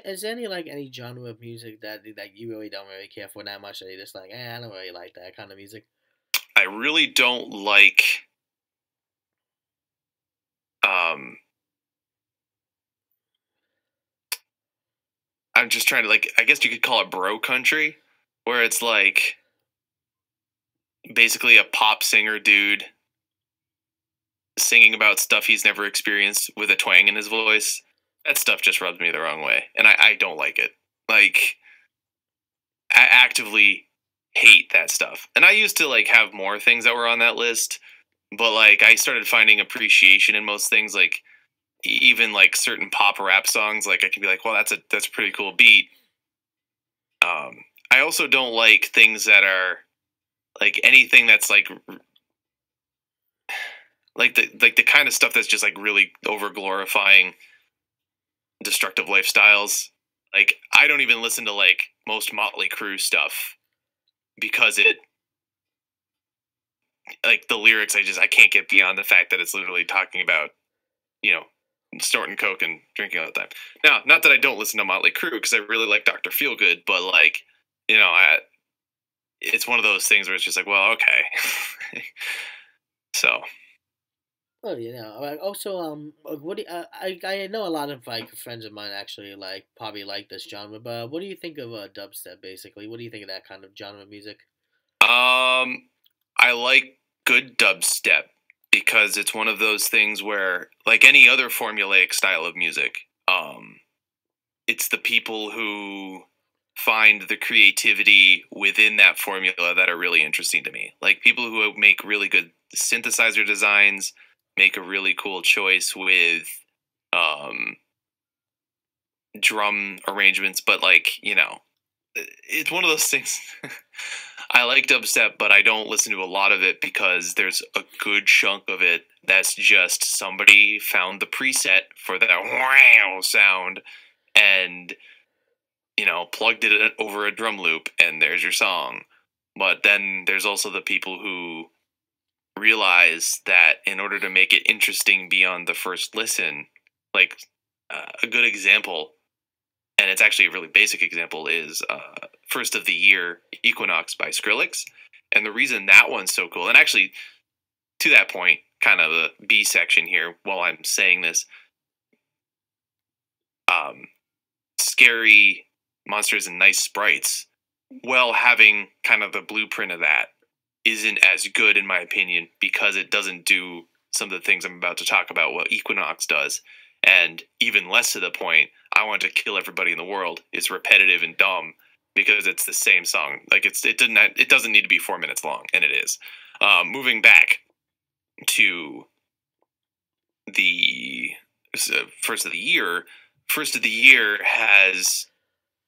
has there any like any genre of music that you really don't really care for that much that you just like I don't really like that kind of music.
I really don't like um I'm just trying to like I guess you could call it bro country where it's like basically a pop singer dude singing about stuff he's never experienced with a twang in his voice. That stuff just rubs me the wrong way, and I don't like it. Like, I actively hate that stuff. And I used to like have more things that were on that list, but like I started finding appreciation in most things. Like even like certain pop rap songs, like I can be like, well, that's a pretty cool beat. I also don't like things that are like anything that's like the kind of stuff that's just like really over glorifying destructive lifestyles. Like I don't even listen to like most Motley Crue stuff because it like the lyrics I can't get beyond the fact that it's literally talking about, you know, snorting coke and drinking all the time. Now, not that I don't listen to Motley Crue because I really like Dr. Feelgood, but like, you know, it's one of those things where it's just like, well, okay. So,
Oh, also, what do I know a lot of like friends of mine actually like probably like this genre, but what do you think of dubstep? Basically, what do you think of that kind of genre of music?
I like good dubstep because it's one of those things where, like any other formulaic style of music, it's the people who find the creativity within that formula that are really interesting to me. Like people who make really good synthesizer designs, make a really cool choice with um, drum arrangements, but like, you know, it's one of those things. I like dubstep, but I don't listen to a lot of it because there's a good chunk of it that's just somebody found the preset for that wow sound and you know plugged it over a drum loop and there's your song. But then there's also the people who realize that in order to make it interesting beyond the first listen, like a good example, and it's actually a really basic example, is First of the Year Equinox by Skrillex. And the reason that one's so cool, and actually to that point, kind of a B section here while I'm saying this, um, scary monsters and nice sprites, well, having kind of the blueprint of that isn't as good in my opinion because it doesn't do some of the things I'm about to talk about what Equinox does. And even less to the point, I Want to Kill Everybody in the World is repetitive and dumb because it's the same song. Like it doesn't need to be 4 minutes long, and it is. Moving back to the first of the year, First of the Year has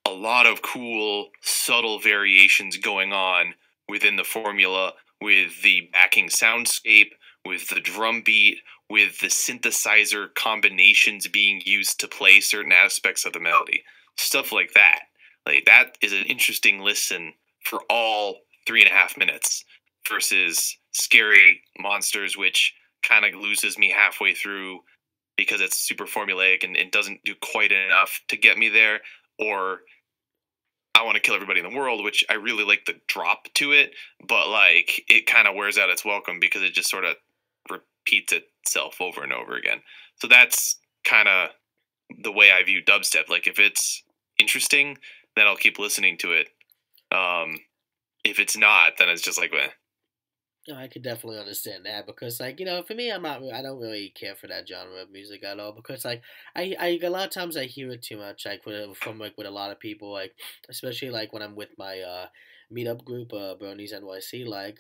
a lot of cool, subtle variations going on within the formula with the backing soundscape, with the drum beat, with the synthesizer combinations being used to play certain aspects of the melody. Stuff like that. Like, that is an interesting listen for all 3.5 minutes versus Scary Monsters, which kind of loses me halfway through because it's super formulaic and it doesn't do quite enough to get me there, or I Want to Kill Everybody in the World, which I really like the drop to it, but like it kind of wears out its welcome because it just sort of repeats itself over and over again. So that's kind of the way I view dubstep. Like if it's interesting, then I'll keep listening to it. Um, if it's not, then it's just like, eh.
No, I could definitely understand that because, like, for me, I don't really care for that genre of music at all because, like, a lot of times I hear it too much, like, from like with a lot of people, like, especially like when I'm with my meetup group, Bernie's NYC. Like,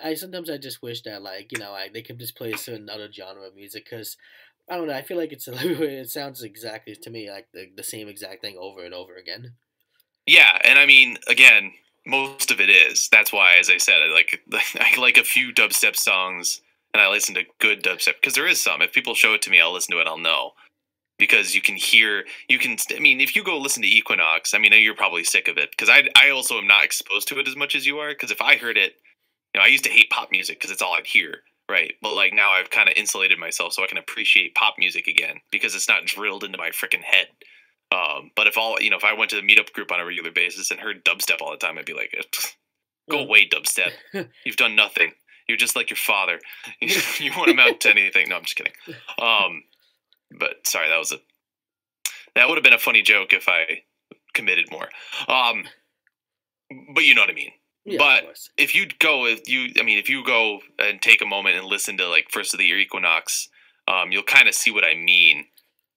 I sometimes I just wish that, like, they could just play a certain other genre of music because I don't know, I feel like it sounds exactly to me like the same exact thing over and over again.
Yeah, and I mean, again, most of it is. That's why, as I said, I like a few dubstep songs, and I listen to good dubstep because there is some. If people show it to me, I'll listen to it. I'll know because you can hear. You can. I mean, if you go listen to Equinox, I mean, you're probably sick of it because I also am not exposed to it as much as you are. Because if I heard it, I used to hate pop music because it's all I'd hear. Right, but like now I've kind of insulated myself so I can appreciate pop music again because it's not drilled into my freaking head. But if I went to the meetup group on a regular basis and heard dubstep all the time, I'd be like, go away, dubstep. You've done nothing. You're just like your father. You won't amount to anything. No, I'm just kidding. But sorry, that would have been a funny joke if I committed more. But you know what I mean.
Yeah,
but if you go and take a moment and listen to like first of the year Equinox, you'll kind of see what I mean.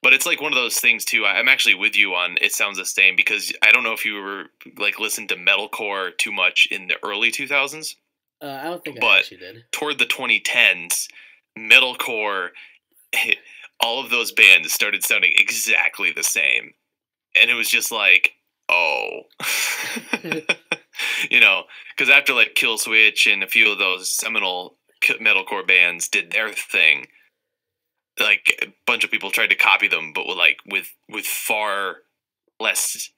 But it's like one of those things too. I'm actually with you on It Sounds the Same because I don't know if you were like listened to metalcore too much in the early 2000s.
I don't think I actually did.
Toward the 2010s, metalcore, all of those bands started sounding exactly the same, and it was just like, oh, because after like Kill Switch and a few of those seminal metalcore bands did their thing, like a bunch of people tried to copy them, but with far less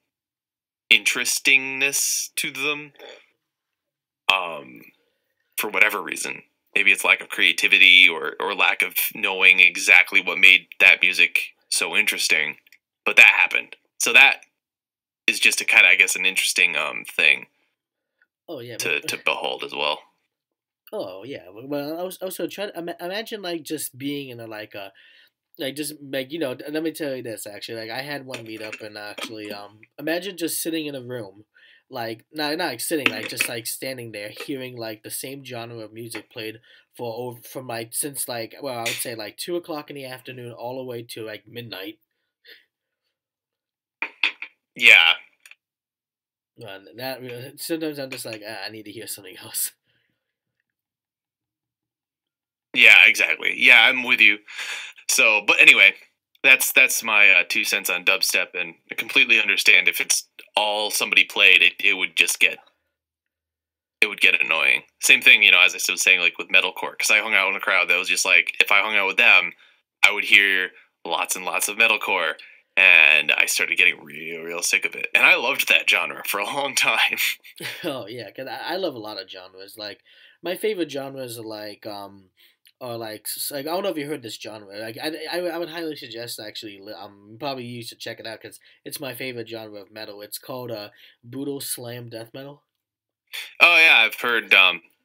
interestingness to them. For whatever reason, maybe it's lack of creativity or lack of knowing exactly what made that music so interesting. But that happened, so that is just a kind of, I guess, an interesting thing.
Oh yeah,
to behold as well.
Oh yeah, well I was also trying to imagine like just being in a like just like let me tell you this actually, like I had one meetup and actually imagine just sitting in a room, like not like sitting, like just like standing there hearing like the same genre of music played from like since like, well, I would say like 2 o'clock in the afternoon all the way to like midnight.
Yeah.
And that sometimes I'm just like, I need to hear something else.
Yeah, exactly. Yeah, I'm with you. So, but anyway, that's my 2 cents on dubstep, and I completely understand if it's all somebody played, it would get annoying. Same thing, as I was saying, like with metalcore, because I hung out in a crowd that was just like, if I hung out with them, I would hear lots and lots of metalcore, and I started getting real, real sick of it. And I loved that genre for a long time.
Oh yeah, because I love a lot of genres. Like my favorite genres are like or like I don't know if you heard this genre. Like I would highly suggest actually probably you should check it out because it's my favorite genre of metal. It's called brutal slam death metal.
Oh yeah, I've heard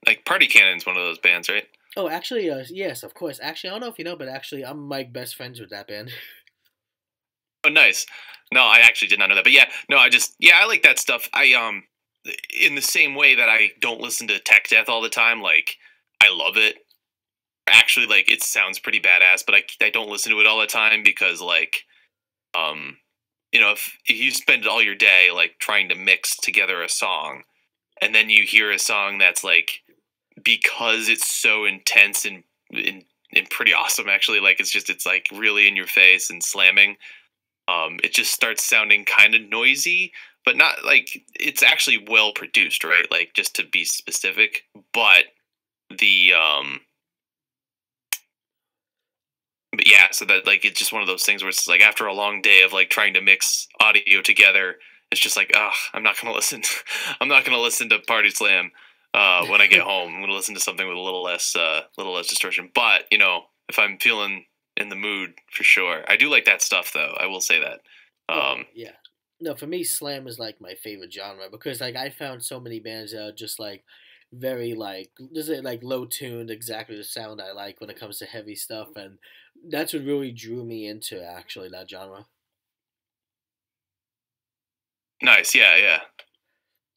like Party Cannon's one of those bands, right?
Oh, actually, yes, of course. Actually, I don't know if you know, but actually, I'm like best friends with that band.
Oh, nice. No, I actually did not know that. But yeah, no, I like that stuff. In the same way that I don't listen to tech death all the time, like I love it. Actually, like it sounds pretty badass, but I don't listen to it all the time because like, um, if you spend all your day like trying to mix together a song, and then you hear a song that's like, because it's so intense and pretty awesome, actually, like it's like really in your face and slamming. It just starts sounding kind of noisy, but not like it's actually well produced, right? Like just to be specific, but the but yeah, so that like it's just one of those things where it's like after a long day of like trying to mix audio together, it's just like, I'm not gonna listen. I'm not gonna listen to Party Slam when I get home. I'm gonna listen to something with a little less distortion. But if I'm feeling in the mood, for sure, I do like that stuff though. I will say that.
Oh yeah. No, for me, slam is like my favorite genre because like I found so many bands that are just like very like just like low tuned, exactly the sound I like when it comes to heavy stuff, and that's what really drew me into actually that genre.
Nice, yeah, yeah.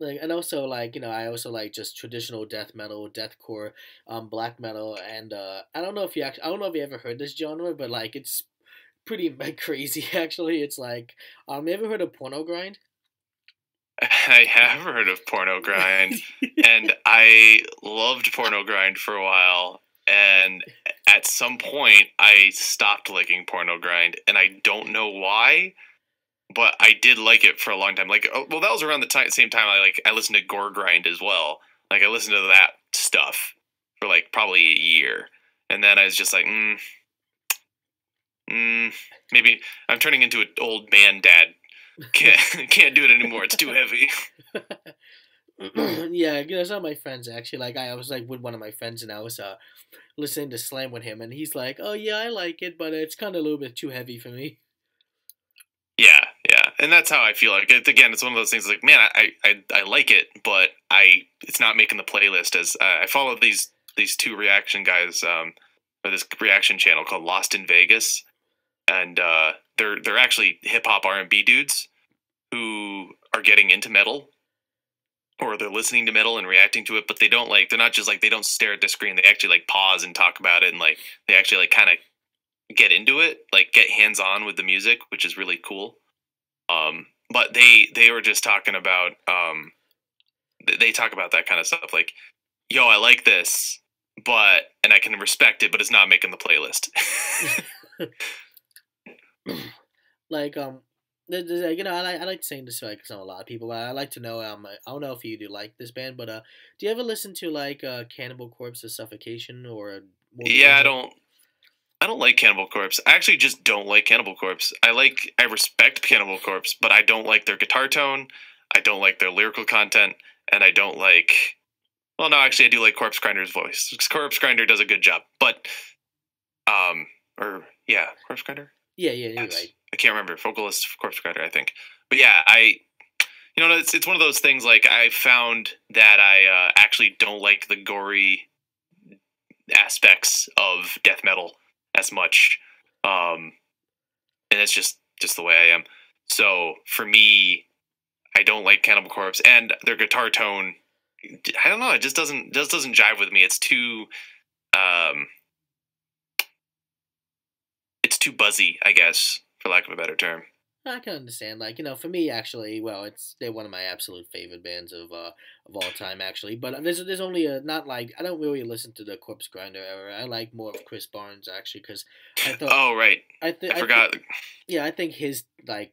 Like and also like I also like just traditional death metal, deathcore, black metal, and I don't know if you ever heard this genre, but like it's pretty like crazy actually. It's like you ever heard of porno grind?
I have heard of Porno Grind, and I loved Porno Grind for a while. And at some point, I stopped liking Porno Grind, and I don't know why. but I did like it for a long time. Like, well, that was around the same time I listened to Gore Grind as well. Like, I listened to that stuff for like probably a year, and then I was just like, maybe I'm turning into an old man dad. Can't do it anymore. It's too heavy.
Yeah, some of my friends actually like I was like with one of my friends and I was listening to Slam with him and he's like, "Oh yeah, I like it, but it's kind of a little bit too heavy for me."
Yeah, yeah, and that's how I feel. Like again, it's one of those things. Like, man, I like it, but it's not making the playlist. As I follow these two reaction guys, or this reaction channel called Lost in Vegas, and they're actually hip hop R&B dudes who are getting into metal, or they're listening to metal and reacting to it, but they're not just like they don't stare at the screen. They actually like pause and talk about it, and like they actually like kind of get into it, like get hands on with the music, which is really cool. But they were just talking about they talk about that kind of stuff, like, yo, I like this, and I can respect it, but it's not making the playlist.
Like I like saying this to like some a lot of people, but I like to know I don't know if you do like this band, but do you ever listen to like Cannibal Corpse's Suffocation or Morbid
Yeah,
Angel?
I don't like Cannibal Corpse. I actually just don't like Cannibal Corpse. I respect Cannibal Corpse, but I don't like their guitar tone. I don't like their lyrical content, and I don't like. Well, no, actually, I do like Corpse Grinder's voice. Corpse Grinder does a good job, but or yeah, Corpse Grinder.
Yeah, yeah, you're
Yes,
right.
I can't remember vocalist Corpse Grinder, I think. But yeah, it's one of those things. Like, I found that I actually don't like the gory aspects of death metal as much, and it's just the way I am. So for me, I don't like Cannibal Corpse, and their guitar tone. I don't know. It just doesn't jive with me. Um, it's too buzzy, I guess, for lack of a better term.
I can understand. Like for me, actually, well, they're one of my absolute favorite bands of all time, actually. But there's only a not like I don't really listen to the Corpse Grinder era. I like more of Chris Barnes actually because I thought
Oh right, I
I think
forgot.
yeah I think his like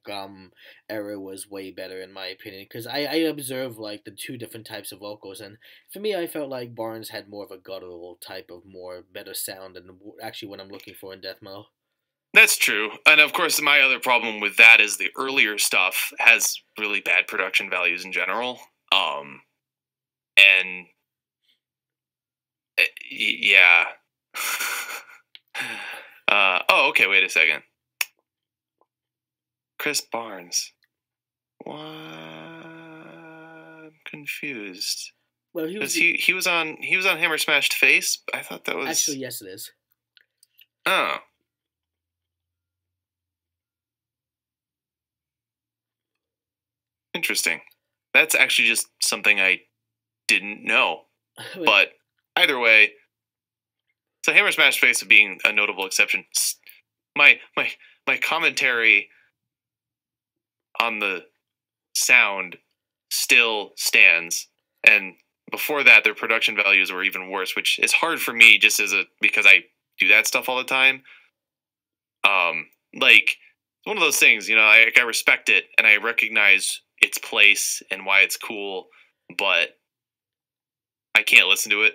era was way better in my opinion because I observed like the two different types of vocals and for me I felt like Barnes had more of a guttural type of more better sound and actually what I'm looking for in death metal.
That's true, and of course, my other problem with that is the earlier stuff has really bad production values in general. And yeah. Oh, okay. Wait a second. Chris Barnes. What? I'm confused.
Well, he was
Because
the
he was on Hammer Smashed Face. I thought that
actually
was.
yes it is.
Oh, interesting. That's actually just something I didn't know.
Wait,
But either way, so Hammer Smashed Face being a notable exception. My my my commentary on the sound still stands, and before that, their production values were even worse, which is hard for me just because I do that stuff all the time. Like, it's one of those things, I respect it and I recognize its place and why it's cool, but I can't listen to it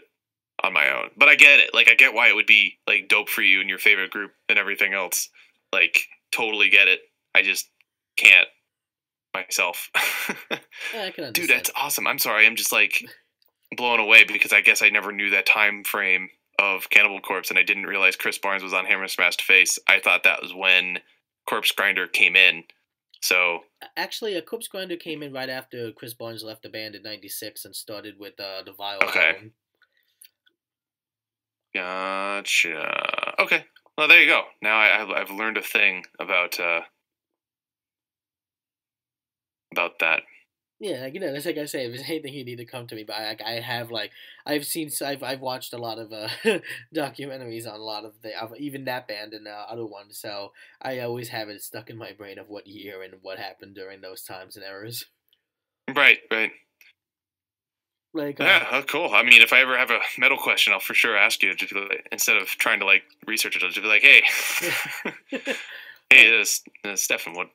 on my own. But I get it. Like, I get why it would be like dope for you and your favorite group and everything else. Like, totally get it. I just can't myself.
yeah, I can
Dude,
understand.
that's awesome. I'm sorry. I'm just like blown away because I guess I never knew that time frame of Cannibal Corpse, and I didn't realize Chris Barnes was on Hammer Smashed Face. I thought that was when Corpse Grinder came in. So
Actually, a Corpse Grinder came in right after Chris Barnes left the band in '96 and started with the Vile
okay,
album.
gotcha. Okay, well there you go. Now I've learned a thing about that.
Yeah, like, that's like I say. If there's anything you need to come to me, but I have like I've watched a lot of documentaries on a lot of even that band and other ones. So I always have it stuck in my brain of what year and what happened during those times and eras.
Right, right.
Like
Yeah, cool. I mean, if I ever have a metal question, I'll for sure ask you. Just be like, instead of trying to like research it, I'll just be like, "Hey, hey,
uh,
Stefan, what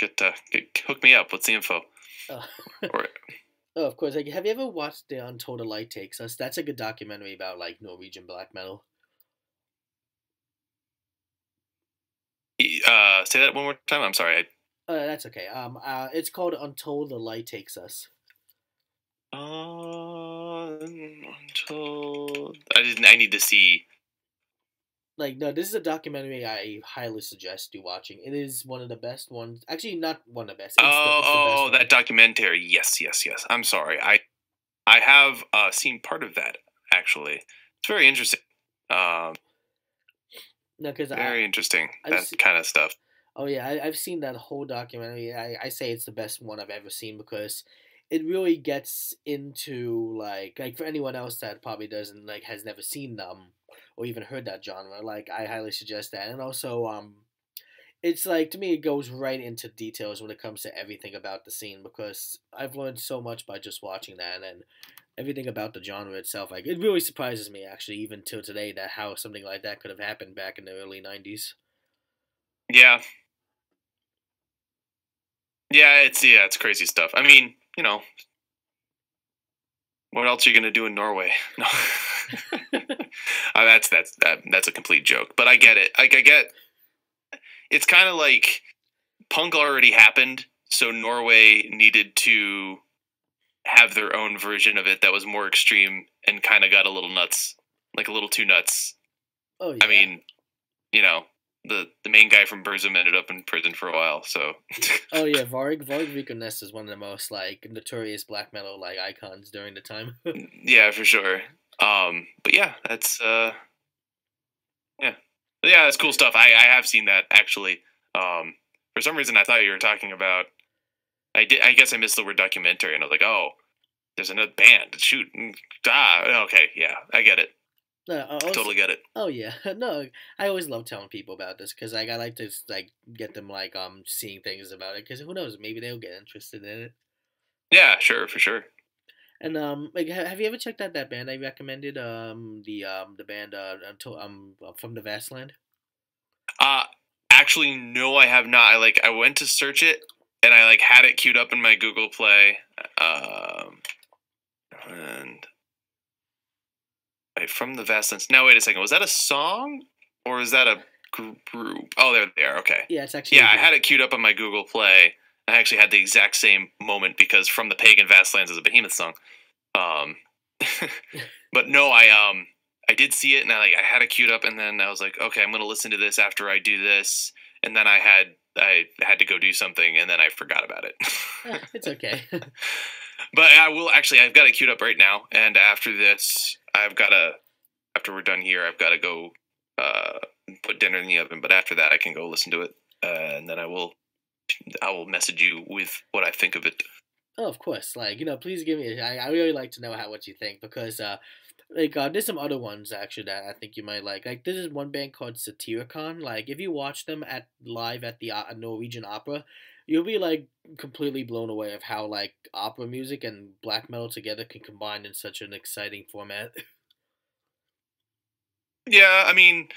Hook me up. What's the info?
Oh.
Or
Oh, of course. Like, have you ever watched the Untold the Light Takes Us? That's a good documentary about like Norwegian black metal.
say that one more time. I'm sorry.
That's okay. It's called Untold the Light Takes Us.
Untold. I didn't. I need to see.
Like, no, this is a documentary I highly suggest you watching. It is one of the best ones. Actually, not one of the best. It's the best
That
one.
documentary. Yes, yes, yes. I'm sorry. I have seen part of that actually. It's very interesting. Um,
No, because
very interesting.
I've
That
se-
kind of stuff.
oh yeah, I've seen that whole documentary. I say it's the best one I've ever seen because it really gets into like for anyone else that probably doesn't like has never seen or even heard that genre. Like I highly suggest that, and also it's like to me it goes right into details when it comes to everything about the scene because I've learned so much by just watching that and everything about the genre itself. Like it really surprises me actually even till today that how something like that could have happened back in the early '90s.
Yeah, yeah, it's crazy stuff. I mean, what else are you gonna do in Norway? No, that's a complete joke. But I get it. Like I get, it's kind of like punk already happened, so Norway needed to have their own version of it that was more extreme and kind of got a little nuts, like a little too nuts.
Oh
I
yeah.
mean, you know, the main guy from Burzum ended up in prison for a while, so
Oh yeah, Varg Vikernes is one of the most like notorious black metal like icons during the time.
yeah, for sure. But yeah, that's yeah, yeah, that's cool stuff. I have seen that actually. For some reason, I thought you were talking about. I did. I guess I missed the word documentary, and I was like, oh, there's another band. Shoot, okay, yeah, I get it. I
Also,
totally get it.
oh yeah, no, I always love telling people about this because like I like to like get them like seeing things about it because who knows maybe they'll get interested in it.
Yeah, sure, for sure.
And like have you ever checked out that band I recommended the band from the Vastland?
Uh Actually, no, I have not. I went to search it, and I like had it queued up in my Google Play. And wait, from the Vastlands. Now, wait a second. Was that a song or is that a group? Oh, there they are. Okay.
Yeah, it's actually
Yeah,
a
I
group.
had it queued up on my Google Play. I actually had the exact same moment because From the Pagan Vastlands is a Behemoth song. Um, but no, I did see it, and I had it queued up, and then I was like, okay, I'm gonna listen to this after I do this, and then I had to go do something, and then I forgot about it.
It's okay.
But I will actually. I've got it queued up right now, and after this, after we're done here, I've got to go uh, put dinner in the oven. But after that, I can go listen to it, and then I will message you with what I think of it.
Oh, of course. Like please give me. I really like to know how what you think because like there's some other ones actually that I think you might like. Like this is one band called Satyricon. Like if you watch them at live at the Norwegian Opera, you'll be like completely blown away of how like opera music and black metal together can combine in such an exciting format.
Yeah, I mean,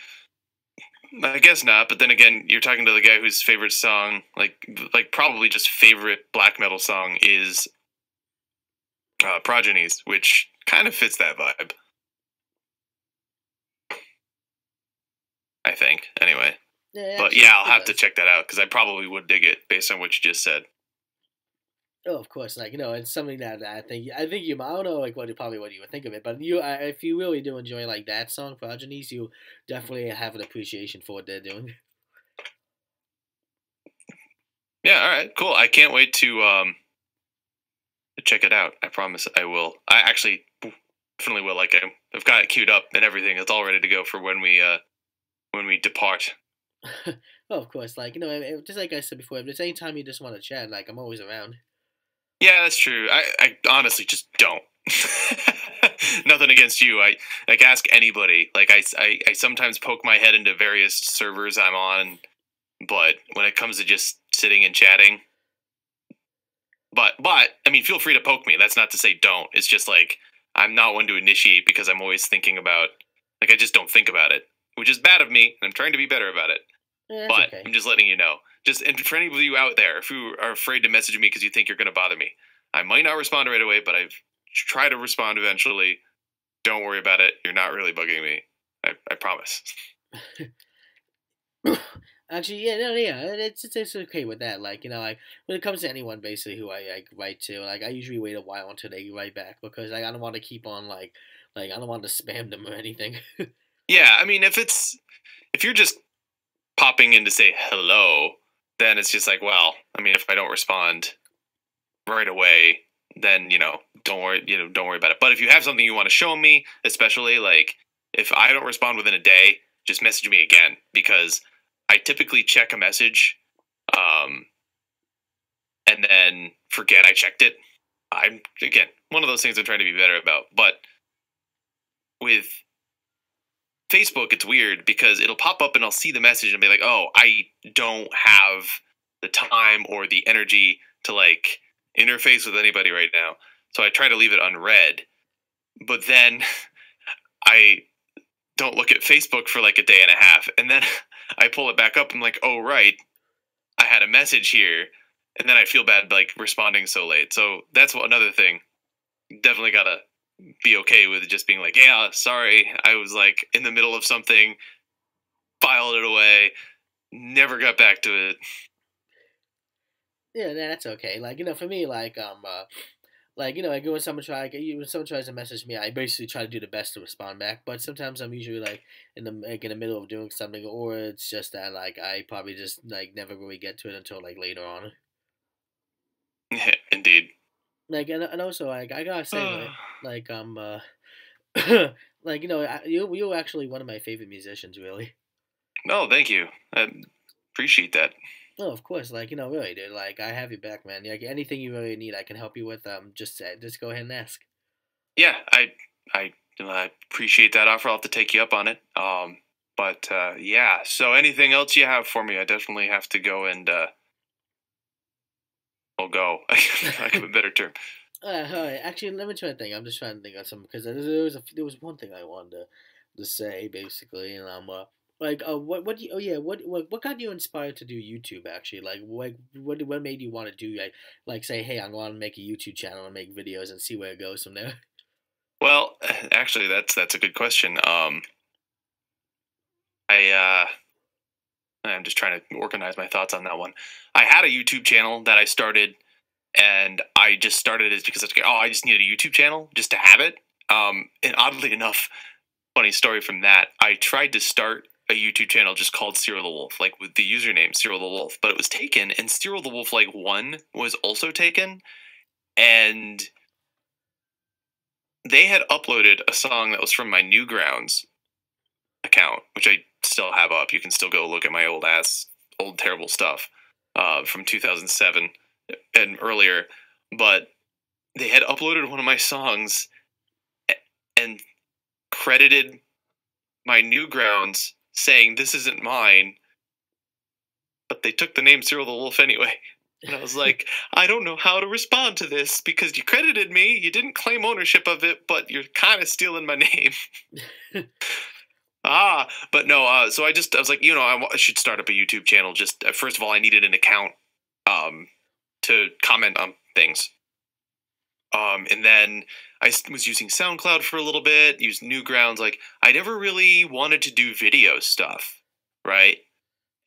I guess not. But then again, you're talking to the guy whose favorite song, like probably just favorite black metal song, is Progenies, which kind of fits that vibe. I think, anyway.
Yeah,
But
actually,
yeah, I'll
it
have to
does.
check that out because I probably would dig it based on what you just said.
Oh, of course. Like it's something that I think you. I don't know like what you would think of it, but if you really do enjoy like that song, Progenies, you definitely have an appreciation for what they're doing.
Yeah, all right, cool. I can't wait to check it out. I promise I will. I actually definitely will. I've got it queued up and everything. It's all ready to go for when we depart.
Oh, of course. Like just like I said before, if there's any time you just want to chat, like I'm always around.
Yeah, that's true. I honestly just don't. Nothing against you. I like ask anybody. I sometimes poke my head into various servers I'm on, but when it comes to just sitting and chatting, but I mean, feel free to poke me. That's not to say don't. It's just like I'm not one to initiate because I'm always thinking about I just don't think about it, which is bad of me. And I'm trying to be better about it.
Yeah, that's
But
okay.
I'm just letting you know. just and for any of you out there, if you are afraid to message me because you think you're going to bother me, I might not respond right away, but I've tried to respond eventually. Don't worry about it. You're not really bugging me. I promise.
Actually, yeah, no, yeah, it's okay with that. Like, like when it comes to anyone basically who I write to, like I usually wait a while until they write back because I don't want to keep on like I don't want to spam them or anything.
Yeah, I mean, if you're just popping in to say hello, then it's just like, well, I mean, if I don't respond right away, then don't worry about it. But if you have something you want to show me, especially like if I don't respond within a day, just message me again because I typically check a message, um, and then forget I checked it. I'm again one of those things I'm trying to be better about. But with Facebook, it's weird because it'll pop up and I'll see the message and be like, oh, I don't have the time or the energy to like interface with anybody right now. So I try to leave it unread. But then I don't look at Facebook for like a day and a half. And then I pull it back up. I'm like, oh, right. I had a message here. And then I feel bad like responding so late. So that's another thing. Definitely got to be okay with just being like, yeah, sorry. I was like in the middle of something, filed it away, never got back to it.
Yeah, that's okay. Like for me, like like when someone tries to message me, I basically try to do the best to respond back. But sometimes I'm usually like in the middle of doing something, or it's just that like I probably just like never really get to it until like later on.
Indeed.
Like and also like I gotta say like like you're actually one of my favorite musicians, really.
No, thank you. I appreciate that.
Oh, of course, like really, dude. Like I have your back, man. Like anything you really need, I can help you with. Just go ahead and ask.
Yeah, I appreciate that offer. I'll have to take you up on it. But yeah. So anything else you have for me? I definitely have to go and I'll go. I give a better term.
All right. Actually, let me try to think. I'm just trying to think of something because there was one thing I wanted to say basically, and like what do you, oh yeah what got you inspired to do YouTube actually? Like what made you want to do like say hey I'm going to make a YouTube channel and make videos and see where it goes from there.
Well, actually, that's a good question. I I'm just trying to organize my thoughts on that one. I had a YouTube channel that I started, and I just started it because I just needed a YouTube channel just to have it. And oddly enough, funny story from that, I tried to start a YouTube channel just called Cyril the Wolf, like with the username Cyril the Wolf, but it was taken, and Cyril the Wolf like 1 was also taken, and they had uploaded a song that was from my Newgrounds account, which I still have up. You can still go look at my old terrible stuff from 2007 and earlier. But they had uploaded one of my songs and credited my Newgrounds saying this isn't mine, but they took the name Cyril the Wolf anyway. And I was like, I don't know how to respond to this because you credited me, you didn't claim ownership of it, but you're kind of stealing my name. But no. So I was like, I should start up a YouTube channel. Just first of all, I needed an account to comment on things. And then I was using SoundCloud for a little bit, used Newgrounds. Like I never really wanted to do video stuff, right?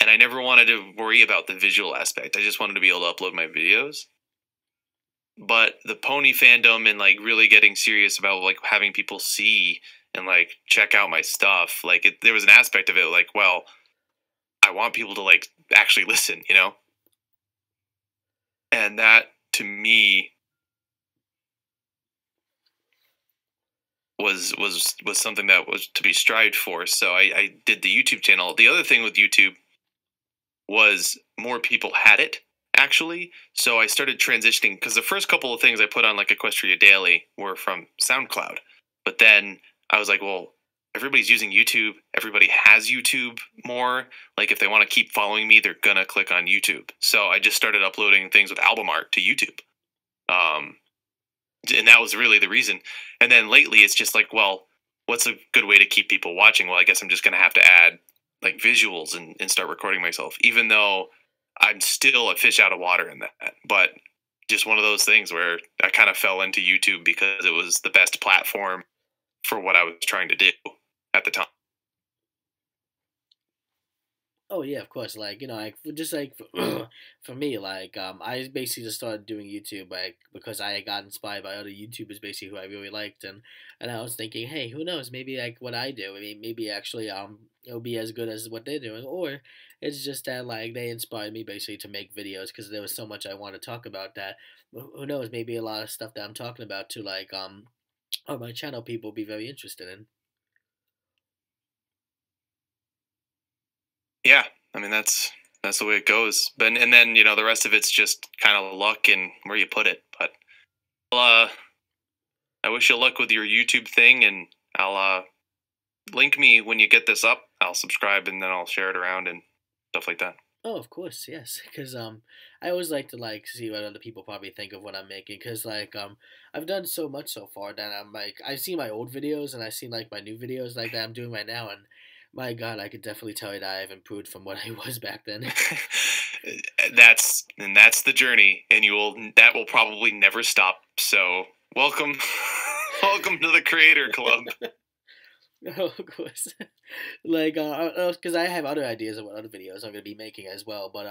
And I never wanted to worry about the visual aspect. I just wanted to be able to upload my videos. But the pony fandom and like really getting serious about like having people see and like check out my stuff, like there was an aspect of it like, well, I want people to like actually listen, and that to me was something that was to be strived for. So I did the YouTube channel. The other thing with YouTube was more people had it actually. So I started transitioning because the first couple of things I put on like Equestria Daily were from SoundCloud. But then I was like, well, everybody's using YouTube. Everybody has YouTube more. Like if they want to keep following me, they're going to click on YouTube. So I just started uploading things with album art to YouTube. And that was really the reason. And then lately it's just like, well, what's a good way to keep people watching? Well, I guess I'm just going to have to add like visuals and start recording myself, even though I'm still a fish out of water in that. But just one of those things where I kind of fell into YouTube because it was the best platform for what I was trying to do at the time.
Oh yeah, of course. Like like just like for me, like I basically just started doing YouTube like because I got inspired by other YouTubers, basically who I really liked, and I was thinking, hey, who knows? Maybe like what I do, I mean, maybe actually it'll be as good as what they're doing, or it's just that like they inspired me basically to make videos because there was so much I want to talk about that. Who knows? Maybe a lot of stuff that I'm talking about to like on my channel, people will be very interested in.
Yeah, I mean that's the way it goes. But and then the rest of it's just kind of luck and where you put it. But uh, I wish you luck with your YouTube thing, and I'll link me when you get this up. I'll subscribe and then I'll share it around and stuff like that.
Oh, of course, yes. Because I always like to like see what other people probably think of what I'm making. Because like I've done so much so far that I'm like I see my old videos and I see like my new videos like that I'm doing right now, and my God, I could definitely tell you that I've improved from what I was back then.
That's the journey, and that will probably never stop. So welcome, welcome to the Creator Club.
Oh, of course. Like, because I have other ideas of what other videos I'm gonna be making as well. But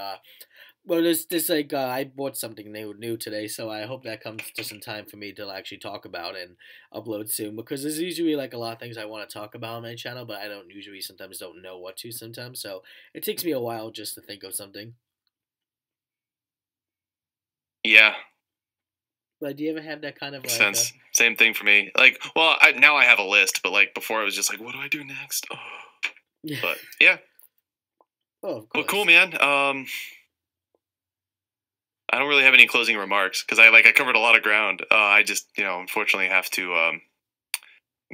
well, this like I bought something new today, so I hope that comes just in time for me to actually talk about and upload soon. Because there's usually like a lot of things I want to talk about on my channel, but I don't usually sometimes don't know what to sometimes. So it takes me a while just to think of something.
Yeah,
But do you ever have that kind of
makes
like
sense. Same thing for me. Like, well, now I have a list, but like before, I was just like, what do I do next? Oh.
yeah?
But yeah,
Oh, of
well, cool,
course.
man. I don't really have any closing remarks because I covered a lot of ground. I just unfortunately have to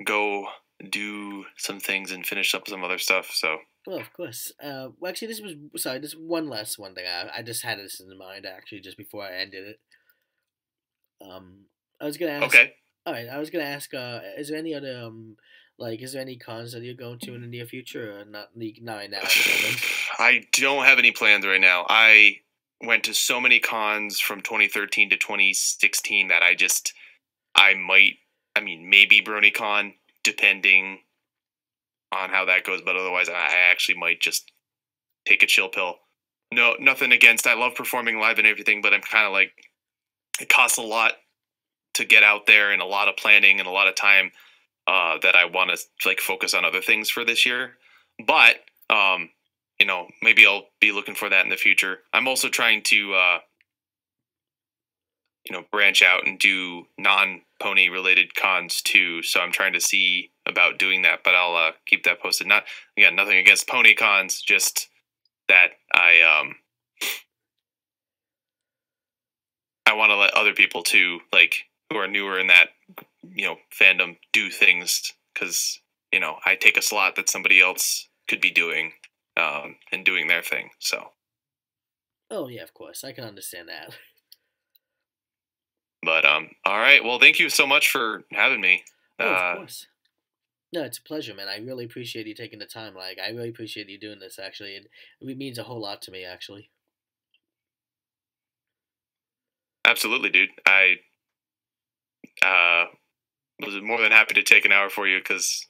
go do some things and finish up some other stuff. So
Well, of course. Well, actually, this was sorry. This one last one thing. I just had this in mind actually just before I ended it. Um, I was gonna ask.
okay,
All right, I was gonna ask. Is there any other like, is there any cons that you're going to in the near future, or not right now at the moment?
I don't have any plans right now. I went to so many cons from 2013 to 2016 that I might. I mean, maybe BronyCon, depending on how that goes. But otherwise, I actually might just take a chill pill. No, nothing against. I love performing live and everything, but I'm kind of like it costs a lot to get out there and a lot of planning and a lot of time that I want to like focus on other things for this year. But maybe I'll be looking for that in the future. I'm also trying to branch out and do non pony related cons too. So I'm trying to see about doing that, but I'll keep that posted. Not again, nothing against pony cons, just that I want to let other people too, like who are newer in that fandom, do things because I take a slot that somebody else could be doing and doing their thing. So,
Oh yeah, of course. I can understand that.
but all right. Well, thank you so much for having me.
Oh, of
Uh,
course. No, it's a pleasure, man. I really appreciate you taking the time. Like, I really appreciate you doing this. Actually, it means a whole lot to me. Actually.
absolutely, dude. I uh, was more than happy to take an hour for you because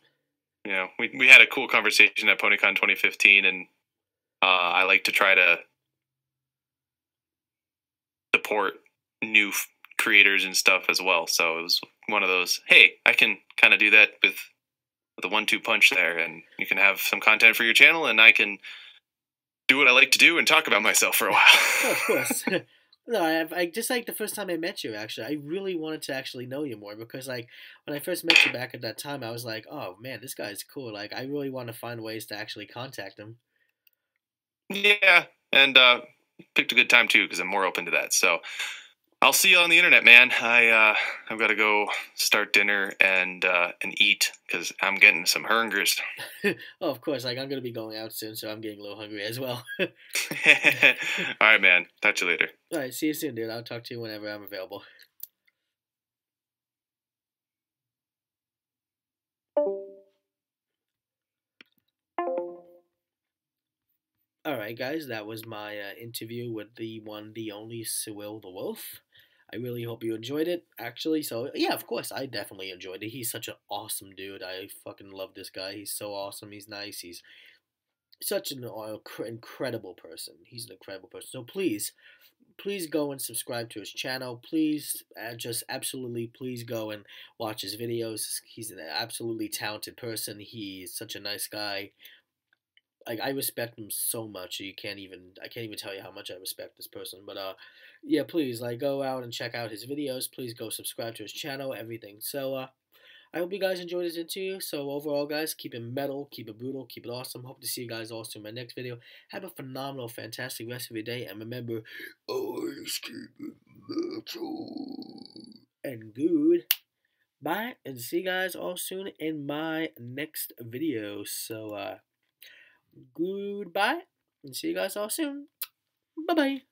we had a cool conversation at PonyCon 2015, and I like to try to support new creators and stuff as well. So it was one of those. Hey, I can kind of do that with the 1-2 punch there, and you can have some content for your channel, and I can do what I like to do and talk about myself for a
Oh, of
while.
course. No, I just like the first time I met you. Actually, I really wanted to actually know you more because, like, when I first met you back at that time, I was like, "Oh man, this guy's cool." Like, I really want to find ways to actually contact him.
Yeah, and picked a good time too because I'm more open to that. So I'll see you on the internet, man. I've got to go start dinner and eat because I'm getting some hungers.
Oh, of course. Like, I'm gonna be going out soon, so I'm getting a little hungry as well.
All right, man. Talk to you later.
All right, see you soon, dude. I'll talk to you whenever I'm available. Alright, guys, that was my interview with the one, the only Cyril the Wolf. I really hope you enjoyed it, actually. So, yeah, of course, I definitely enjoyed it. He's such an awesome dude. I fucking love this guy. He's so awesome. He's nice. He's such an incredible person. He's an incredible person. So, please go and subscribe to his channel. Please, just absolutely, please go and watch his videos. He's an absolutely talented person. He's such a nice guy. Like, I respect him so much. I can't even tell you how much I respect this person. But yeah, please, like, go out and check out his videos. Please go subscribe to his channel, everything. So I hope you guys enjoyed this interview. So overall, guys, keep it metal, keep it brutal, keep it awesome. Hope to see you guys all soon in my next video. Have a phenomenal, fantastic rest of your day, and remember, always keep it metal and good. Bye, and see you guys all soon in my next video. So goodbye, and see you guys all soon. Bye bye.